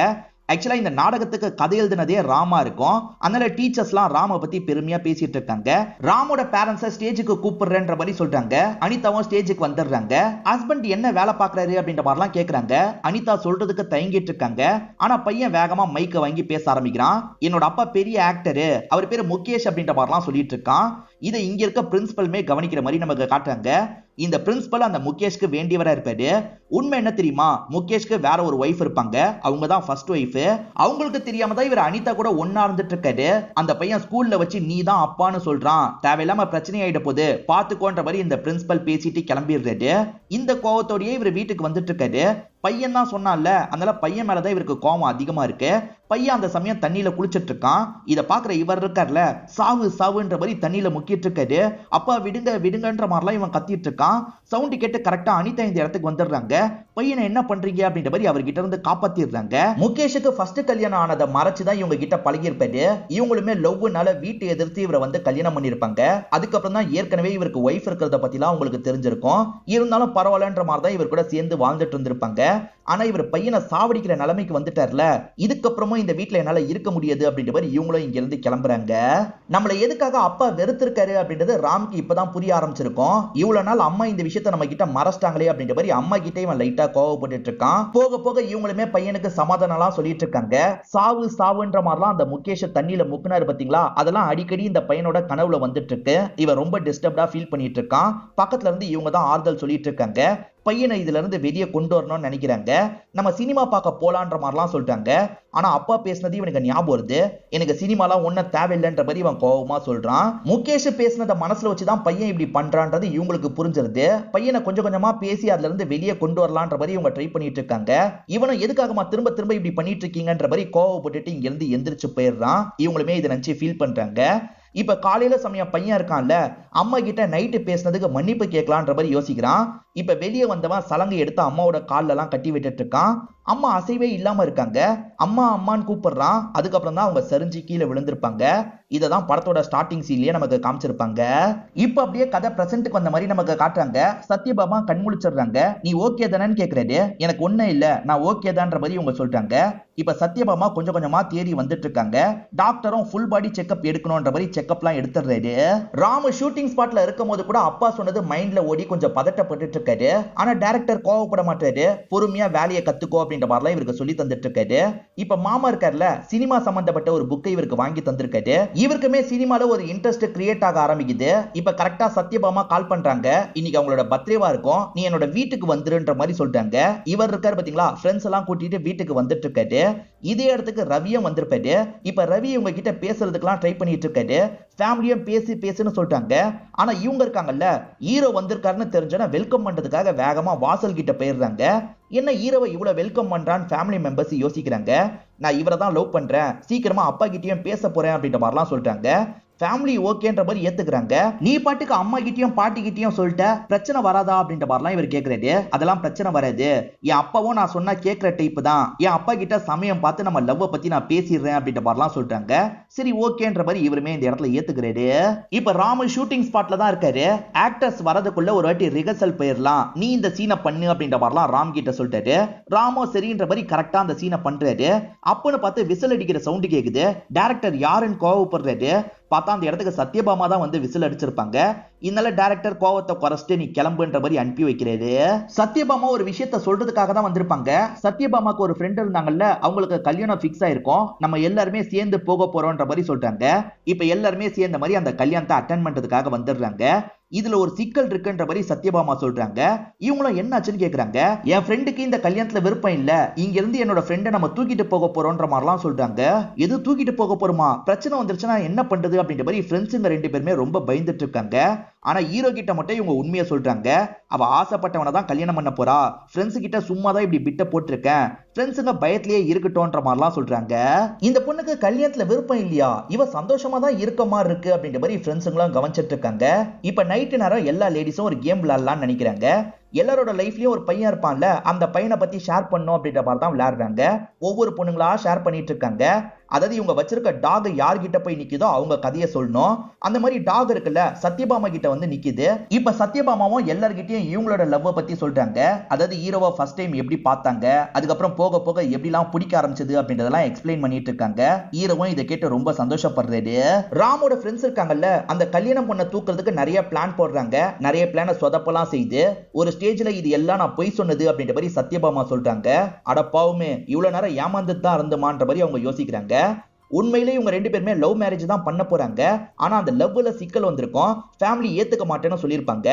ஆக்சுவலா இந்த நாடகத்துக்கு கதை எழுதினதே ராமா இருக்கும். அதனால டீச்சர்ஸ்லாம் ராம பத்தி பெருமையா பேசிட்டு இருக்காங்க. ராமோட பேரண்ட்ஸை ஸ்டேஜுக்கு கூப்பிடுறேன்ற மாதிரி சொல்றாங்க. அனிதாவும் ஸ்டேஜுக்கு வந்துடுறாங்க. ஹஸ்பண்ட் என்ன வேலை பார்க்கறாரு அப்படின்ற மாதிரிலாம் கேக்குறாங்க. அனிதா சொல்றதுக்கு தயங்கிட்டு இருக்காங்க. ஆனா பையன் வேகமா மைக்க வாங்கி பேச ஆரம்பிக்கிறான். என்னோட அப்பா பெரிய ஆக்டரு, அவர் பேரு முகேஷ் அப்படின்ற மாதிரிலாம் சொல்லிட்டு இருக்கான். இதை இங்க இருக்க பிரின்சிபலுமே கவனிக்கிற மாதிரி நமக்கு காட்டுறாங்க. இந்த பிரின்சிபல் அந்த முகேஷ்க்கு வேண்டியவரா இருப்பாரு. உண்மை என்ன தெரியுமா, முகேஷ்க்கு வேற ஒரு ஒய்ஃப் இருப்பாங்க. அவங்க தான் ஃபர்ஸ்ட் ஒய்ஃப். அவங்களுக்கு தெரியாம தான் இவர் அனிதா கூட ஒன்னா இருந்துட்டு இருக்காரு. அந்த பையன் ஸ்கூல்ல வச்சு நீ தான் அப்பான்னு சொல்றான், தேவையில்லாம பிரச்சனை ஆயிட போது பாத்துக்கோன்ற மாதிரி இந்த பிரின்சிபல் பேசிட்டு கிளம்பிடுறாரு. இந்த கோவத்தோடயே இவர் வீட்டுக்கு வந்துட்டு இருக்காரு. பையன் தான் சொன்னான்ல, அதனால பையன் மேலதான் இவருக்கு கோவம் அதிகமா இருக்கு. பையன் அந்த சமயம் தண்ணியில குளிச்சிட்டு இருக்கான். இத பாக்குற இவர் இருக்கார்ல, சாவு சாவுன்ற மாதிரி தண்ணியில முக்கிட்டு இருக்காரு. அப்பா விடுங்க விடுங்கன்ற மாதிரிலாம் இவன் கத்திட்டு இருக்கான். சவுண்ட் கேட்டு கரெக்டா அனிதா இந்த இடத்துக்கு வந்துடுறாங்க. பையனை என்ன பண்றீங்க அப்படின்ற மாதிரி அவர்கிட்ட இருந்து காப்பாத்திடுறாங்க. முகேஷுக்கு ஃபர்ஸ்ட் கல்யாணம் ஆனதை மறைச்சுதான் இவங்க கிட்ட பழகி இருப்பாரு. இவங்களுமே லவ்னால வீட்டை எதிர்த்து இவரை வந்து கல்யாணம் பண்ணிருப்பாங்க. அதுக்கப்புறம் தான் ஏற்கனவே இவருக்கு ஒய்ஃப் இருக்கிறத பத்திலாம் உங்களுக்கு தெரிஞ்சிருக்கும். இருந்தாலும் பரவாயில்லன்ற மாதிரி தான் இவர் கூட சேர்ந்து வாழ்ந்துட்டு இருந்திருப்பாங்க. ஆனா இவர் பையனை சாவடிக்கிற நிலைமைக்கு வந்துட்டார்ல, இதுக்கப்புறமும் இந்த வீட்டுல என்னால இருக்க முடியாது அப்படின்ற மாதிரி இவங்களும் இங்க இருந்து கிளம்புறாங்க. நம்மள எதுக்காக அப்பா வெறுத்திருக்காரு அப்படின்றது ராம்க்கு இப்பதான் புரிய ஆரம்பிச்சிருக்கும். இவ்வளவு நாள் அம்மா இந்த விஷயத்த நம்ம கிட்ட மறைச்சிட்டாங்களே அப்படின்ற மாதிரி அம்மா கிட்ட இவன் லைட்டா கோவப்பட்டு இருக்கான். போக போக இவங்களுமே பையனுக்கு சமாதானம் எல்லாம் சொல்லிட்டு இருக்காங்க. சாவு சாவுன்ற மாதிரிலாம் அந்த முகேஷ் தண்ணியில முக்குனாரு பாத்தீங்களா, அதெல்லாம் அடிக்கடி இந்த பையனோட கனவுல வந்துட்டு இருக்கு. இவன் ரொம்ப டிஸ்டர்ப்டா ஃபீல் பண்ணிட்டு இருக்கான். பக்கத்துல இருந்து இவங்க தான் ஆறுதல் சொல்லிட்டு இருக்காங்க. பையனை இதுல இருந்து வெளியே கொண்டு வரணும்னு நினைக்கிறாங்க. நம்ம சினிமா பார்க்க போலான்ற மாதிரிலாம் சொல்றாங்க. ஆனா அப்பா பேசினது இவனுக்கு ஞாபகம் வருது. எனக்கு சினிமாலாம் ஒன்னும் தேவையில்லைன்ற மாதிரி இவன் கோவமா சொல்றான். முகேஷ் பேசினதை மனசுல வச்சுதான் பையன் இப்படி பண்றான்றது இவங்களுக்கு புரிஞ்சிருது. பையனை கொஞ்சம் கொஞ்சமா பேசி அதுல இருந்து வெளியே கொண்டு வரலான்ற மாதிரி இவங்க ட்ரை பண்ணிட்டு இருக்காங்க. இவனும் எதுக்காகமா திரும்ப திரும்ப இப்படி பண்ணிட்டு இருக்கீங்கன்ற மாதிரி கோவப்பட்டுட்டு இங்க இருந்து எந்திரிச்சு போயிடுறான். இவங்களுமே இதை நினைச்சு ஃபீல் பண்றாங்க. இப்ப காலையில சமயம் பையன் இருக்கான்ல, அம்மா கிட்ட நைட்டு பேசினதுக்கு மன்னிப்பு கேட்கலான்ற மாதிரி யோசிக்கிறான். இப்ப வெளியே வந்தவன் சலங்கை எடுத்து அம்மாவோட கால்ல எல்லாம் கட்டி விட்டுட்டு இருக்கான். அம்மா அசைவே இல்லாம இருக்காங்க. அம்மா அம்மான்னு கூப்பிடுறான். அதுக்கப்புறம் தான் அவங்க சரிஞ்சு கீழே விழுந்திருப்பாங்க. இததான் படத்தோட ஸ்டார்டிங் சீன்லயே நமக்கு காமிச்சிருப்பாங்க. இப்ப அப்படியே கதை பிரசன்ட்டுக்கு வந்த மாதிரி நமக்கு காட்டுறாங்க. சத்யபாமா கண்முழிச்சிடுறாங்க. நீ ஓகே தானேன்னு கேக்குறாரு. எனக்கு ஒண்ணு இல்ல, நான் ஓகே தான்ற மாதிரி இவங்க சொல்றாங்க. இப்ப சத்யபாமா கொஞ்சம் கொஞ்சமா தேறி வந்துட்டு இருக்காங்க. டாக்டரும் ஃபுல் பாடி செக்அப் எடுக்கணும்ன்ற மாதிரி செக்அப்லாம் எடுத்துறாரு. ராம ஷூட்டிங் ஸ்பாட்ல இருக்கும் போது கூட அப்பா சொன்னது மைண்ட்ல ஓடி கொஞ்சம் பதட்டப்பட்டு இருக்காரு. ஆனா டைரக்டர் கோவப்பட மாட்டாரு. பொறுமையா வேலையை கத்துக்கோ அப்படின்ற மாதிரிலாம் இவருக்கு சொல்லி தந்துட்டு இருக்காரு. இப்ப மாமா இருக்கார்ல, சினிமா சம்பந்தப்பட்ட ஒரு புக்கை இவருக்கு வாங்கி தந்திருக்காரு. இவருக்குமே சினிமால ஒரு இன்ட்ரெஸ்ட் கிரியேட் ஆக ஆரம்பிக்குது. இப்ப கரெக்டா சத்யபாமா கால் பண்றாங்க. இன்னைக்கு அவங்களோட பர்த்டேவா இருக்கும், நீ என்னோட வீட்டுக்கு வந்துருன்ற மாதிரி சொல்றாங்க. இவர் இருக்காரு பாத்தீங்களா, ஃப்ரெண்ட்ஸ் எல்லாம் கூட்டிட்டு வீட்டுக்கு வந்துட்டு இருக்காரு. இதே இடத்துக்கு ரவியும் வந்திருப்பாரு. இப்ப ரவி இவங்க கிட்ட பேசுறதுக்கெல்லாம் ட்ரை பண்ணிட்டு இருக்காரு. ஃபேமிலியும் பேசி பேசுன்னு சொல்லிட்டாங்க. ஆனா இவங்க இருக்காங்கல்ல, ஹீரோ வந்திருக்காருன்னு தெரிஞ்சோன்னா வெல்கம் பண்றதுக்காக வேகமா வாசல் கிட்ட போயிடுறாங்க. என்ன ஹீரோவை இவ்வளவு வெல்கம் பண்றான்னு ஃபேமிலி மெம்பர்ஸ் யோசிக்கிறாங்க. நான் இவரை தான் லவ் பண்றேன், சீக்கிரமா அப்பா கிட்டயும் பேச போறேன் அப்படின்ற மாதிரிலாம் சொல்றாங்க. ஃபேமிலி ஓகேன்ற மாதிரி ஏத்துக்கிறாங்க. நீ பாட்டுக்கு அம்மா கிட்டயும் பாட்டி கிட்டயும் சொல்லிட்ட, பிரச்சனை வராதா அப்படின்ற மாதிரிலாம் இவர் கேக்குறாரு. அதெல்லாம் பிரச்சனை வராது, என் அப்பாவும் நான் சொன்னா கேட்கிற டைப் தான், என் அப்பா கிட்ட சமயம் பார்த்து நம்ம லவ் பத்தி நான் பேசிடுறேன் அப்படின்ற மாதிரிலாம் சொல்றாங்க. சரி ஓகேன்ற மாதிரி இவருமே இந்த இடத்துல ஏத்துக்கிறாரு. இப்ப ராமு ஷூட்டிங் ஸ்பாட்ல தான் இருக்காரு. ஆக்டர்ஸ் வரதுக்குள்ள ஒரு வாட்டி ரிஹர்சல் போயிடலாம், நீ இந்த சீனை பண்ணு அப்படின்ற மாதிரிலாம் ராம் கிட்ட சொல்லிட்டாரு. ராமோ சரின்ற மாதிரி கரெக்டா அந்த சீனை பண்றாரு. அப்பன்னு பார்த்து விசில் அடிக்கிற சவுண்ட் கேக்குது. டைரக்டர் யாருன்னு கோவப்படுறாரு. பார்த்தா அந்த இடத்துக்கு சத்யபாமா தான் வந்து விசில் அடிச்சிருப்பாங்க. இதனால டைரக்டர் கோவத்தை குறைச்சிட்டு நீ கிளம்புன்ற மாதிரி அனுப்பி வைக்கிறாரு. சத்யபாமா ஒரு விஷயத்த சொல்றதுக்காக தான் வந்திருப்பாங்க. சத்யபாமாக்கு ஒரு ஃப்ரெண்ட் இருந்தாங்கல்ல, அவங்களுக்கு கல்யாணம் பிக்ஸ் ஆயிருக்கும், நம்ம எல்லாருமே சேர்ந்து போக போறோம்ன்ற மாதிரி சொல்றாங்க. இப்ப எல்லாருமே சேர்ந்த மாதிரி அந்த கல்யாணத்தை அட்டென்ட் பண்றதுக்காக வந்துடுறாங்க. இதுல ஒரு சிக்கல் இருக்குன்ற மாதிரி சத்யபாமா சொல்றாங்க. இவங்களும் என்னாச்சுன்னு கேக்குறாங்க. என் ஃப்ரெண்டுக்கு இந்த கல்யாணத்துல விருப்பம் இல்ல, இங்க இருந்து என்னோட ஃப்ரெண்டை நம்ம தூக்கிட்டு போக போறோம்ன்ற மாதிரிலாம் சொல்றாங்க. எது தூக்கிட்டு போக போறோமா, பிரச்சனை வந்துருச்சுன்னா என்ன பண்றது அப்படின்ற மாதிரி ஃப்ரெண்ட்ஸுங்க ரெண்டு பேருமே ரொம்ப பயந்துட்டு இருக்காங்க. ஆனா ஹீரோ கிட்ட மட்டும் இவங்க உண்மையை சொல்றாங்க. அவ ஆசைப்பட்டவனை தான் கல்யாணம் பண்ண போறா, ஃப்ரெண்ட்ஸ் கிட்ட சும்மா தான் இப்படி பிட்ட போட்டிருக்கேன், ஃப்ரெண்ட்ஸுங்க பயத்திலேயே இருக்கட்டும்ன்ற மாதிரிலாம் சொல்றாங்க. இந்த பொண்ணுக்கு கல்யாணத்துல விருப்பம் இல்லையா, இவ சந்தோஷமா தான் இருக்க மாதிரி இருக்கு அப்படின்ற மாதிரி ஃப்ரெண்ட்ஸுங்களும் கவனிச்சிட்டு இருக்காங்க. இப்ப நைட்டு நேரம் எல்லா லேடிஸும் ஒரு கேம் விளையாடலாம்னு நினைக்கிறாங்க. எல்லாரோட லைஃப்லயும் ஒரு பையன் இருப்பான்ல, அந்த பையனை பத்தி ஷேர் பண்ணும் அப்படின்ற மாதிரி தான் விளையாடுறாங்க. ஒவ்வொரு பொண்ணுங்களா ஷேர் பண்ணிட்டு இருக்காங்க. அதாவது இவங்க வச்சிருக்க டாக் யார்கிட்ட போய் நிக்குதோ அவங்க கதையை சொல்லணும். அந்த மாதிரி டாக் இருக்குல்ல, சத்யபாமா கிட்ட வந்து நிக்குது. இப்ப சத்யபாமாவும் எல்லார்கிட்டயும் இவங்களோட லவ் பத்தி சொல்றாங்க. அதாவது ஹீரோவை ஃபர்ஸ்ட் டைம் எப்படி பார்த்தாங்க, அதுக்கப்புறம் போக போக எப்படிலாம் பிடிக்க ஆரம்பிச்சது அப்படின்றதெல்லாம் எக்ஸ்பிளைன் பண்ணிட்டு இருக்காங்க. ஹீரோவும் இதை கேட்டு ரொம்ப சந்தோஷப்படுறாரு. ராமோட ஃப்ரெண்ட்ஸ் இருக்காங்கல்ல, அந்த கல்யாணம் பொண்ணை தூக்குறதுக்கு நிறைய பிளான் போடுறாங்க. நிறைய பிளான சொதப்பெல்லாம் செய்து ஒரு ஸ்டேஜ்ல இது எல்லாம் நான் பொய் சொன்னது அப்படின்ற மாதிரி சத்யபாமா சொல்றாங்க. அட பாவமே, இவ்வளவு நேரம் ஏமாந்துட்டு தான் இருந்தமான்ற மாதிரி அவங்க யோசிக்கிறாங்க. உண்மையிலே இவங்க ரெண்டு பேருமே லவ் மேரேஜ் தான் பண்ண போறாங்க. ஆனா அந்த லவ்ல சிக்கல் வந்திருக்கும், ஃபேமிலி ஏத்துக்க மாட்டேன்னு சொல்லியிருப்பாங்க.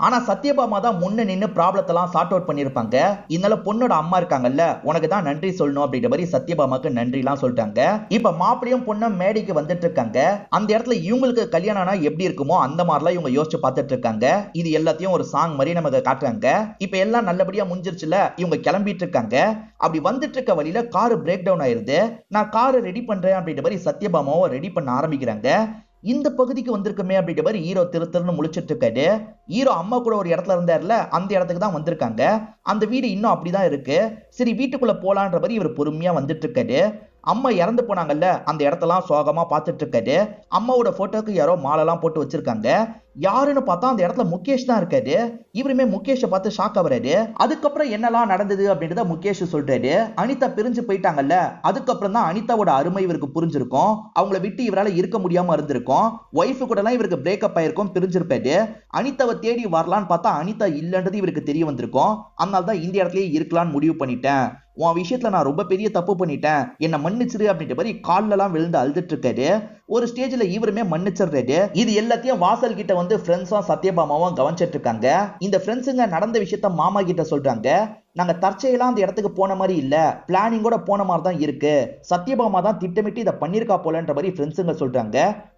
ஆனா சத்யபாமா தான் முன்ன நின்று ப்ராப்ளத்தெல்லாம் சார்ட் அவுட் பண்ணிருப்பாங்க. இதனால பொண்ணோட அம்மா இருக்காங்கல்ல, உனக்கு தான் நன்றி சொல்லணும் அப்படின்ற மாதிரி சத்யபாமாக்கு நன்றி எல்லாம் சொல்லிட்டாங்க. இப்ப மாப்பிளையும் பொண்ணும் மேடைக்கு வந்துட்டு இருக்காங்க. அந்த இடத்துல இவங்களுக்கு கல்யாணம்னா எப்படி இருக்குமோ அந்த மாதிரிலாம் இவங்க யோசிச்சு பார்த்துட்டு இருக்காங்க. இது எல்லாத்தையும் ஒரு சாங் மாதிரி நமக்கு காட்டுறாங்க. இப்ப எல்லாம் நல்லபடியா முடிஞ்சிருச்சுல, இவங்க கிளம்பிட்டு இருக்காங்க. அப்படி வந்துட்டு இருக்க வழியில கார் பிரேக் டவுன் ஆயிருது. நான் காரை ரெடி பண்றேன் அப்படின்ற மாதிரி சத்யபாமாவை ரெடி பண்ண ஆரம்பிக்கிறாங்க. இந்த பகுதிக்கு வந்திருக்குமே அப்படின்ற மாதிரி ஹீரோ திருன்னு முழிச்சிட்டு இருக்காரு. ஹீரோ அம்மா கூட ஒரு இடத்துல இருந்தாருல, அந்த இடத்துக்கு தான் வந்திருக்காங்க. அந்த வீடு இன்னும் அப்படிதான் இருக்கு. சரி வீட்டுக்குள்ள போலான்ற மாதிரி இவர் பொறுமையா வந்துட்டு இருக்காரு. அம்மா இறந்து போனாங்கல்ல, அந்த இடத்தெல்லாம் சோகமா பார்த்துட்டு இருக்காரு. அம்மாவோட போட்டோக்கு யாரோ மாலெல்லாம் போட்டு வச்சிருக்காங்க. யாருன்னு பார்த்தா அந்த இடத்துல முகேஷ் தான் இருக்காரு. இவருமே முகேஷை பார்த்து ஷாக் ஆகுறாரு. அதுக்கப்புறம் என்னெல்லாம் நடந்தது அப்படின்றத முகேஷ் சொல்றாரு. அனிதா பிரிஞ்சு போயிட்டாங்கல்ல, அதுக்கப்புறம் தான் அனிதாவோட அருமை இவருக்கு புரிஞ்சிருக்கும். அவங்கள விட்டு இவரால இருக்க முடியாம இருந்திருக்கும். ஒய்ஃபு கூட எல்லாம் இவருக்கு பிரேக்கப் ஆயிருக்கும், பிரிஞ்சிருப்பாரு. அனிதாவை தேடி வரலான்னு பார்த்தா அனிதா இல்லன்றது இவருக்கு தெரிய வந்திருக்கும். அதனால தான் இந்த இடத்துலயே இருக்கலாம்னு முடிவு பண்ணிட்டேன், உன் விஷயத்துல நான் ரொம்ப பெரிய தப்பு பண்ணிட்டேன், என்ன மன்னிச்சிரு அப்படின்ற மாதிரி கால்லெல்லாம் விழுந்து அழுதுட்டு இருக்காரு. ஒரு ஸ்டேஜ்ல இவருமே மன்னிச்சிடுறாரு. இது எல்லாத்தையும் வாசல் கிட்ட வந்து ஃப்ரெண்ட்ஸும் சத்யபாமாவும் கவனிச்சிட்டு இருக்காங்க. இந்த ஃப்ரெண்ட்ஸுங்க நடந்த விஷயத்த மாமா கிட்ட சொல்றாங்க. நாங்க தற்செயலா அந்த இடத்துக்கு போன மாதிரி இல்ல, பிளானிங்கோட போன மாதிரி தான் இருக்கு, சத்யபாமா தான் திட்டமிட்டு இதை பண்ணிருக்கா போலன்ற மாதிரி ஃப்ரெண்ட்ஸுங்க சொல்றாங்க.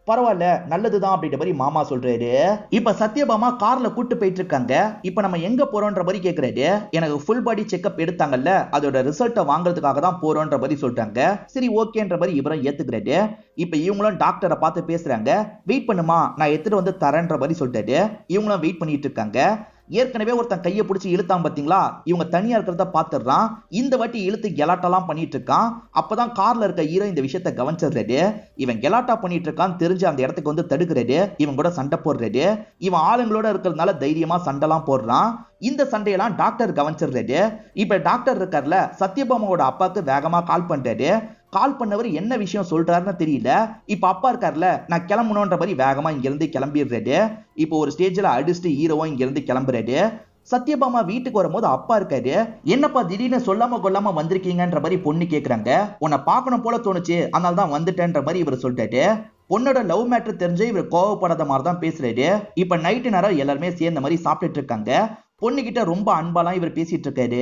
பரவாயில்ல, நல்லதுதான் அப்படின்ற மாதிரி மாமா சொல்றாரு. இப்ப சத்யபாமா கார்ல கூட்டு போயிட்டு இருக்காங்க. இப்ப நம்ம எங்க போறோம்ன்ற மாதிரி கேக்குறாரு. எனக்கு ஃபுல் பாடி செக்அப் எடுத்தாங்கல்ல, அதோட ரிசல்ட்டை வாங்குறதுக்காக தான் போறோம்ன்ற மாதிரி சொல்றாங்க. சரி ஓகேன்ற மாதிரி இவரும் ஏத்துக்கிறாரு. இப்ப இவங்களும் டாக்டரை பார்த்து பேசுறாங்க. வெயிட் பண்ணுமா, நான் எடுத்துட்டு வந்து தரேன்ற மாதிரி சொல்லிட்டாரு. இவங்களும் வெயிட் பண்ணிட்டு இருக்காங்க. ஏற்கனவே ஒருத்தன் கையை பிடிச்சி இழுத்தான் பாத்தீங்களா, இவங்க தனியா இருக்கிறத பாத்துறான். இந்த வாட்டி இழுத்து கெலாட்டாலாம் பண்ணிட்டு இருக்கான். அப்பதான் கார்ல இருக்க ஹீரோ இந்த விஷயத்த கவனிச்சிடுறாரு. இவன் கெலாட்டா பண்ணிட்டு இருக்கான்னு தெரிஞ்சு அந்த இடத்துக்கு வந்து தடுக்கிறாரு. இவன் கூட சண்டை போடுறாரு. இவன் ஆளுங்களோட இருக்கிறதுனால தைரியமா சண்டைலாம் போடுறான். இந்த சண்டையெல்லாம் டாக்டர் கவனிச்சிடுறாரு. இப்ப டாக்டர் இருக்கார்ல, சத்யபாமாவோட அப்பாவுக்கு வேகமா கால் பண்றாரு. கால் பண்ணவர் என்ன விஷயம் சொல்றாருன்னு தெரியல. இப்ப அப்பா இருக்காருல, நான் கிளம்பணும்ன்ற மாதிரி வேகமா இங்க இருந்து கிளம்பிடுறாரு. இப்போ ஒரு ஸ்டேஜ்ல அடிச்சுட்டு ஹீரோவும் இங்க இருந்து கிளம்புறாரு. சத்யபாமா வீட்டுக்கு வரும்போது அப்பா இருக்காரு. என்னப்பா திடீர்னு சொல்லாம கொல்லாம வந்திருக்கீங்கன்ற மாதிரி பொண்ணு கேக்குறாங்க. உன்னை பார்க்கணும் போல தோணுச்சு, அதனால தான் வந்துட்டேன்ற மாதிரி இவர் சொல்லிட்டாரு. பொண்ணோட லவ் மேட்டர் தெரிஞ்சு இவர் கோவப்படாத மாதிரி தான் பேசுறாரு. இப்ப நைட்டு நேரம் எல்லாருமே சேர்ந்த மாதிரி சாப்பிட்டுட்டு இருக்காங்க. பொண்ணுகிட்ட ரொம்ப அன்பாலாம் இவர் பேசிட்டு இருக்காரு.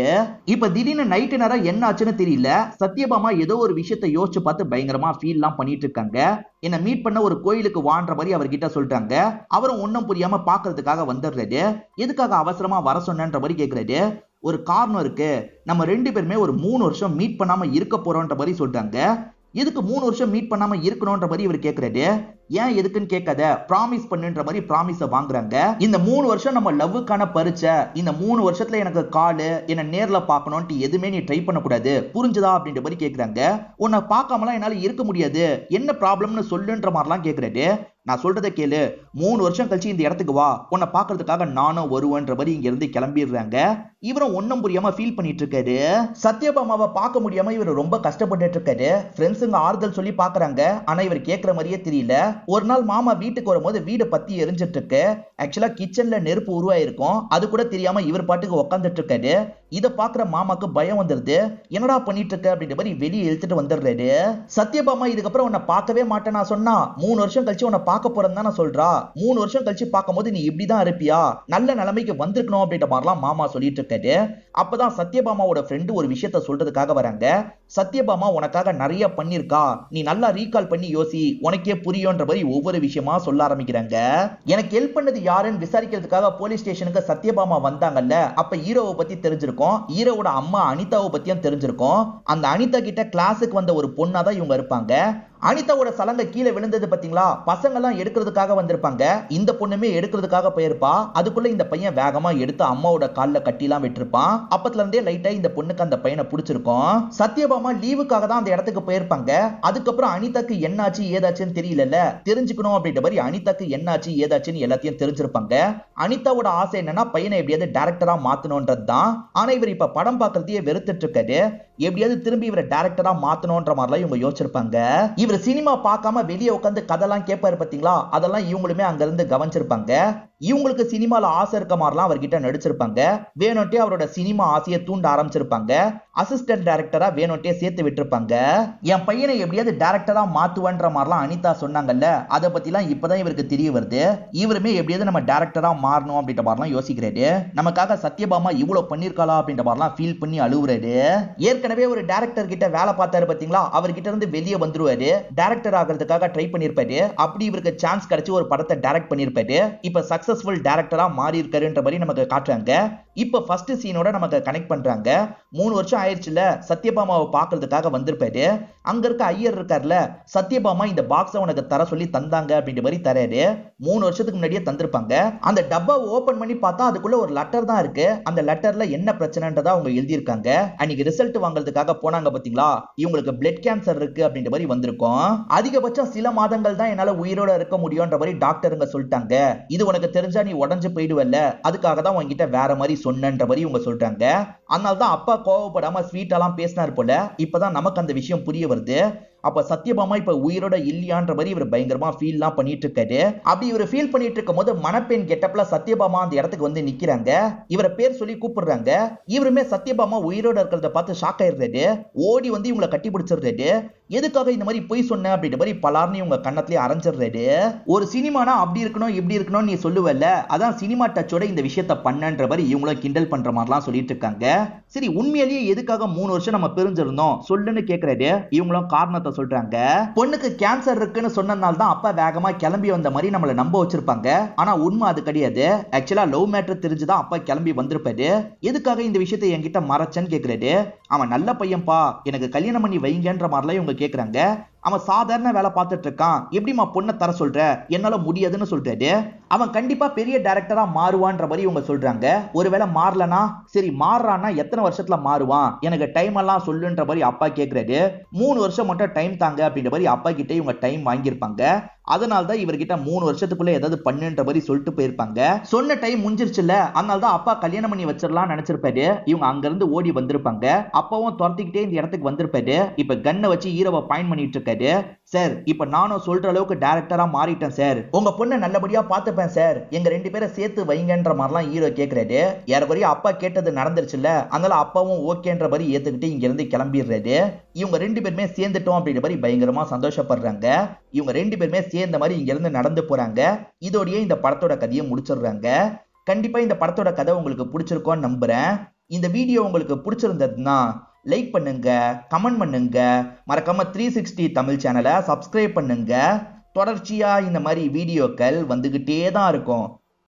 இப்ப திடீர்னு நைட்டு நேரம் என்ன ஆச்சுன்னு தெரியல, சத்யபாமா ஏதோ ஒரு விஷயத்தை யோசிச்சு பார்த்து பயங்கரமா ஃபீல்லாம் பண்ணிட்டு இருக்காங்க. என்ன மீட் பண்ண ஒரு கோயிலுக்கு வான்ற மாதிரி அவர்கிட்ட சொல்றாங்க. அவரும் ஒன்னும் புரியாம பாக்குறதுக்காக வந்துடுறாரு. எதுக்காக அவசரமா வர சொன்னன்ற மாதிரி கேக்குறாரு. ஒரு காரணம் இருக்கு. நம்ம 2 பேருமே ஒரு 3 வருஷம் மீட் பண்ணாம இருக்க போறோம்ன்ற மாதிரி சொல்றாங்க. எதுக்கு 3 வருஷம் மீட் பண்ணாம இருக்கணும்ன்ற மாதிரி இவர் கேக்குறாரு. ஏன் எதுக்குன்னு கேட்காத, ப்ராமிஸ் பண்ணுன்ற மாதிரி ப்ராமிஸ வாங்குறாங்க. இந்த 3 வருஷம் நம்ம லவ்வுக்கான பரிச்சை. இந்த 3 வருஷத்துல எனக்கு காலு என்ன நேர்ல பார்க்கணும்னு எதுவுமே நீ ட்ரை பண்ண கூடாது, புரிஞ்சுதா அப்படின்ற மாதிரி கேக்குறாங்க. உன்னை பார்க்காமலாம் என்னால இருக்க முடியாது, என்ன ப்ராப்ளம்னு சொல்லுன்ற மாதிரிலாம் கேக்குறாரு. நான் சொல்றதை கேளு, 3 வருஷம் கழிச்சு இந்த இடத்துக்கு வா, உன்னை பாக்குறதுக்காக நானும் வருவேன்ற மாதிரி இங்க இருந்து கிளம்பிடுறாங்க. இவரும் ஒன்னும் புரியாம ஃபீல் பண்ணிட்டு இருக்காரு. சத்யபாமாவை பார்க்க முடியாம இவர் ரொம்ப கஷ்டப்பட்டு இருக்காரு. ஃப்ரெண்ட்ஸுங்க ஆறுதல் சொல்லி பாக்குறாங்க, ஆனா இவர் கேட்கிற மாதிரியே தெரியல. ஒரு நாள் மாமா வீட்டுக்கு வரும்போது வீடு பத்தி எரிஞ்சிட்டு இருக்கு. ஆக்சுவலா கிச்சன்ல நெருப்பு உருவாயிருக்கும், அது கூட தெரியாம இவர் பாட்டுக்கு உட்காந்துட்டு இருக்காரு. இத பாக்குற மாமாக்கு பயம் வந்துருது. என்னடா பண்ணிட்டு இருக்க அப்படின்ற மாதிரி வெளியே இழுத்துட்டு வந்துடுறாரு. சத்யபாமா இதுக்கப்புறம் உன்னை பார்க்கவே மாட்டேன் நான் சொன்னா, 3 வருஷம் கழிச்சு உன்னை பார்க்க போறேன்னு தானே சொல்றா. 3 வருஷம் கழிச்சு பார்க்கும்போது நீ இப்படிதான் இருப்பியா, நல்ல நிலைமைக்கு வந்திருக்கணும் அப்படின்ற மாதிரிலாம் மாமா சொல்லிட்டு இருக்காரு. அப்பதான் சத்யபாமாவோட ஃப்ரெண்டு ஒரு விஷயத்த சொல்றதுக்காக வராங்க. சத்யபாமா உனக்காக நிறைய பண்ணிருக்கா, நீ நல்லா ரீகால் பண்ணி யோசி, உனக்கே புரியும்ன்ற மாதிரி ஒவ்வொரு விஷயமா சொல்ல ஆரம்பிக்கிறாங்க. எனக்கு ஹெல்ப் பண்ணது யாருன்னு விசாரிக்கிறதுக்காக போலீஸ் ஸ்டேஷனுக்கு சத்யபாமா வந்தாங்கல்ல, அப்ப ஹீரோவை பத்தி தெரிஞ்சிருக்கும், ஹீரோவோட அம்மா அனிதாவை பத்தியும் தெரிஞ்சிருக்கும். அந்த அனிதா கிட்ட கிளாஸுக்கு வந்த ஒரு பொண்ணா தான் இவங்க இருப்பாங்க. அனிதாவோட சலங்கை கீழே விழுந்தது பாத்தீங்களா, பசங்க எல்லாம் எடுக்கிறதுக்காக வந்திருப்பாங்க, இந்த பொண்ணுமே எடுக்கிறதுக்காக போயிருப்பா. அதுக்குள்ள இந்த பையன் வேகமா எடுத்து அம்மாவோட கால்ல கட்டிலாம் விட்டுருப்பான். அப்பத்துல இருந்தே லைட்டா இந்த பொண்ணுக்கு அந்த பையனை பிடிச்சிருக்கும். சத்யபாமா லீவுக்காக தான் அந்த இடத்துக்கு போயிருப்பாங்க. அதுக்கப்புறம் அனிதாக்கு என்னாச்சு ஏதாச்சுன்னு தெரியல, தெரிஞ்சுக்கணும் அப்படின்ற மாதிரி அனிதாக்கு என்னாச்சு ஏதாச்சுன்னு எல்லாத்தையும் தெரிஞ்சிருப்பாங்க. அனிதாவோட ஆசை என்னன்னா பையனை எப்படியாவது டைரக்டரா மாத்தணும்ன்றது தான். ஆனா இவர் இப்ப படம் பார்க்கறதையே வெறுத்துட்டு இருக்காரு. எப்படியாவது திரும்பி இவரை டைரக்டரா மாத்தணும்ன்ற மாதிரிலாம் இவங்க யோசிச்சிருப்பாங்க. இவர் சினிமா பார்க்காம வெளியே உட்காந்து கதைலாம் கேட்பாரு பாத்தீங்களா, அதெல்லாம் இவங்களுமே அங்க இருந்து கவனிச்சிருப்பாங்க. இவங்களுக்கு சினிமால ஆசை இருக்க மாதிரிலாம் அவர்கிட்ட நடிச்சிருப்பாங்க. வேணும்ட்டே அவரோட சினிமா ஆசையை தூண்ட ஆரம்பிச்சிருப்பாங்க. அசிஸ்டன்ட் டைரக்டரா வேணும்ட்டே சேர்த்து விட்டுருப்பாங்க. என் பையனை எப்படியாவது டைரக்டரா மாத்துவன்ற மாதிரிலாம் அனிதா சொன்னாங்கல்ல, அதை பத்திலாம் இப்பதான் இவருக்கு தெரிய வருது. இவருமே எப்படியாவது நம்ம டைரக்டரா மாறணும் அப்படின்ற மாதிரிலாம் யோசிக்கிறாரு. நமக்காக சத்யபாமா இவ்வளவு பண்ணிருக்காளா அப்படின்ற மாதிரிலாம் ஃபீல் பண்ணி அழுவுறாரு. ஏற்கனவே ஒரு டைரக்டர் கிட்ட வேலை பார்த்தாரு பாத்தீங்களா, அவர்கிட்ட இருந்து வெளியே வந்துருவாரு. டைரக்டர் ஆகிறதுக்காக ட்ரை பண்ணிருப்பாரு. அப்படி இவருக்கு சான்ஸ் கிடைச்சு ஒரு படத்தை டைரக்ட் பண்ணிருப்பாரு. இப்ப சக்சஸ்ஃபுல் டைரக்டரா மாறி இருக்காருன்ற மாதிரி நமக்கு காட்டுறாங்க. இப்ப ஃபர்ஸ்ட் சீனோட நமக்கு கனெக்ட் பண்றாங்க. 3 வருஷம் ஆயிடுச்சுல, சத்யபாமாவை பாக்குறதுக்காக வந்திருப்பாரு. அங்க இருக்க ஐயர் இருக்காருல, சத்யபாமா இந்த பாக்ஸை உனக்கு தர சொல்லி தந்தாங்க அப்படின்ற மாதிரி தராரு. 3 வருஷத்துக்கு முன்னாடியே தந்திருப்பாங்க. அந்த டப்பாவை ஓபன் பண்ணி பார்த்தா அதுக்குள்ள ஒரு லெட்டர் தான் இருக்கு. அந்த லெட்டர்ல என்ன பிரச்சனைன்றதா அவங்க எழுதியிருக்காங்க. அன்னைக்கு ரிசல்ட் வாங்குறதுக்காக போனாங்க பாத்தீங்களா, இவங்களுக்கு பிளட் கேன்சர் இருக்கு அப்படின்ற மாதிரி வந்திருக்கும். அதிகபட்சம் சில மாதங்கள் தான் என்னால உயிரோட இருக்க முடியும்ன்ற மாதிரி டாக்டருங்க சொல்லிட்டாங்க. இது உனக்கு தெரிஞ்சா நீ உடஞ்சு போயிடுவல்ல, அதுக்காக தான் உங்ககிட்ட வேற மாதிரி சொன்னன்ற மாதிரி இவங்க சொல்றாங்க. அதனால தான் அப்பா கோவப்படாம ஸ்வீட்டாலாம் பேசினார் போல. இப்பதான் நமக்கு அந்த விஷயம் புரிய வருது. அப்ப சத்யபாமா இப்ப உயிரோட இல்லையான்ற மாதிரி இவர் பயங்கரமா ஃபீல்லாம் பண்ணிட்டு இருக்காரு. அப்படி இவர் ஃபீல் பண்ணிட்டு இருக்கும் போது மணப்பெண் கெட்டப்ல சத்யபாமா அந்த இடத்துக்கு வந்து நிக்கிறாங்க. இவரை பேர் சொல்லி கூப்பிடுறாங்க. இவருமே சத்யபாமா உயிரோட இருக்கிறத பார்த்து ஷாக் ஆயிடுறாரு. ஓடி வந்து இவங்களை கட்டி பிடிச்சிடுறாரு. எதுக்காக இந்த மாதிரி பொய் சொன்ன அப்படின்ற மாதிரி பலார்னு இவங்க கண்ணத்திலேயே அரைஞ்சிடுறாரு. ஒரு சினிமானா அப்படி இருக்கணும் இப்படி இருக்கணும் நீ சொல்லுவல்ல, அதான் சினிமா டச்சோட இந்த விஷயத்த பண்ணன்ற மாதிரி இவங்களும் கிண்டல் பண்ற மாதிரிலாம் சொல்லிட்டு இருக்காங்க. சரி, உண்மையிலேயே எதுக்காக 3 வருஷம் நம்ம பிரிஞ்சிருந்தோம் சொல்லுன்னு கேக்குறாரு. இவங்களும் காரணத்தை சொல்றாங்க. பொண்ணுக்கு கேன்சர் இருக்குன்னு சொன்னதால தான் அப்பா வேகமா கிளம்பி வந்த மாதிரி நம்மள நம்ப வச்சிருப்பாங்க. ஆனா உண்மை அது கிடையாது. ஆக்சுவலா லவ் மேட்டர் தெரிஞ்சுதான் அப்பா கிளம்பி வந்திருப்பாரு. எதுக்காக இந்த விஷயத்தை என்கிட்ட மறைச்சன்னு கேக்குறாரு. அவன் நல்ல பையன்பா, எனக்கு கல்யாணம் பண்ணி வைங்கன்ற மாதிரிலாம் இவங்க கேக்குறாங்க. அவன் சாதாரண வேலை பார்த்துட்டு இருக்கான், எப்படிமா பொண்ணை தர சொல்ற, என்னால முடியாதுன்னு சொல்றாரு. அவன் கண்டிப்பா பெரிய டைரக்டரா மாறுவான்ற மாதிரி இவங்க சொல்றாங்க. ஒருவேளை மாறலனா, சரி மாறுறான்னா எத்தனை வருஷத்துல மாறுவான், எனக்கு டைம் எல்லாம் சொல்லுன்ற மாதிரி அப்பா கேக்குறாரு. 3 வருஷம் மட்டும் டைம் தாங்க அப்படின்ற மாதிரி அப்பா கிட்ட இவங்க டைம் வாங்கியிருப்பாங்க. அதனால தான் இவர்கிட்ட 3 வருஷத்துக்குள்ள ஏதாவது பண்ணுன்ற மாதிரி சொல்லிட்டு போயிருப்பாங்க. சொன்ன டைம் முடிஞ்சிருச்சுல, அதனால தான் அப்பா கல்யாணம் பண்ணி வச்சிடலாம் நினைச்சிருப்பாரு. இவங்க அங்க இருந்து ஓடி வந்திருப்பாங்க. அப்பாவும் துரத்திக்கிட்டே இந்த இடத்துக்கு வந்திருப்பாரு. இப்ப கன்னை வச்சு ஹீரோவை பாயிண்ட் பண்ணிட்டு இருக்காரு. சார், இப்ப நானும் சொல்ற அளவுக்கு டைரக்டரா மாறிட்டேன் சார், உங்க பொண்ணை நல்லபடியா பாத்துப்பேன் சார், எங்க 2 பேரை சேர்த்து வைங்கன்ற மாதிரிலாம் ஹீரோ கேக்குறாரு. ஏறக்குறைய அப்பா கேட்டது நடந்துருச்சுல, அதனால அப்பாவும் ஓகேன்ற மாதிரி ஏத்துக்கிட்டு இங்க இருந்து கிளம்பிடுறாரு. இவங்க 2 பேருமே சேர்ந்துட்டோம் அப்படின்ற மாதிரி பயங்கரமா சந்தோஷப்படுறாங்க. இவங்க 2 பேருமே சேர்ந்த மாதிரி இங்க இருந்து நடந்து போறாங்க. இதோடயே இந்த படத்தோட கதையை முடிச்சிடுறாங்க. கண்டிப்பா இந்த படத்தோட கதை உங்களுக்கு பிடிச்சிருக்கும்னு நம்புறேன். இந்த வீடியோ உங்களுக்கு பிடிச்சிருந்ததுன்னா லைக் பண்ணுங்க, கமெண்ட் பண்ணுங்க, மறக்காம 360 தமிழ் சேனலை சப்ஸ்கிரைப் பண்ணுங்க. தொடர்ச்சியா இந்த மாதிரி வீடியோக்கள் வந்துகிட்டே தான் இருக்கும்.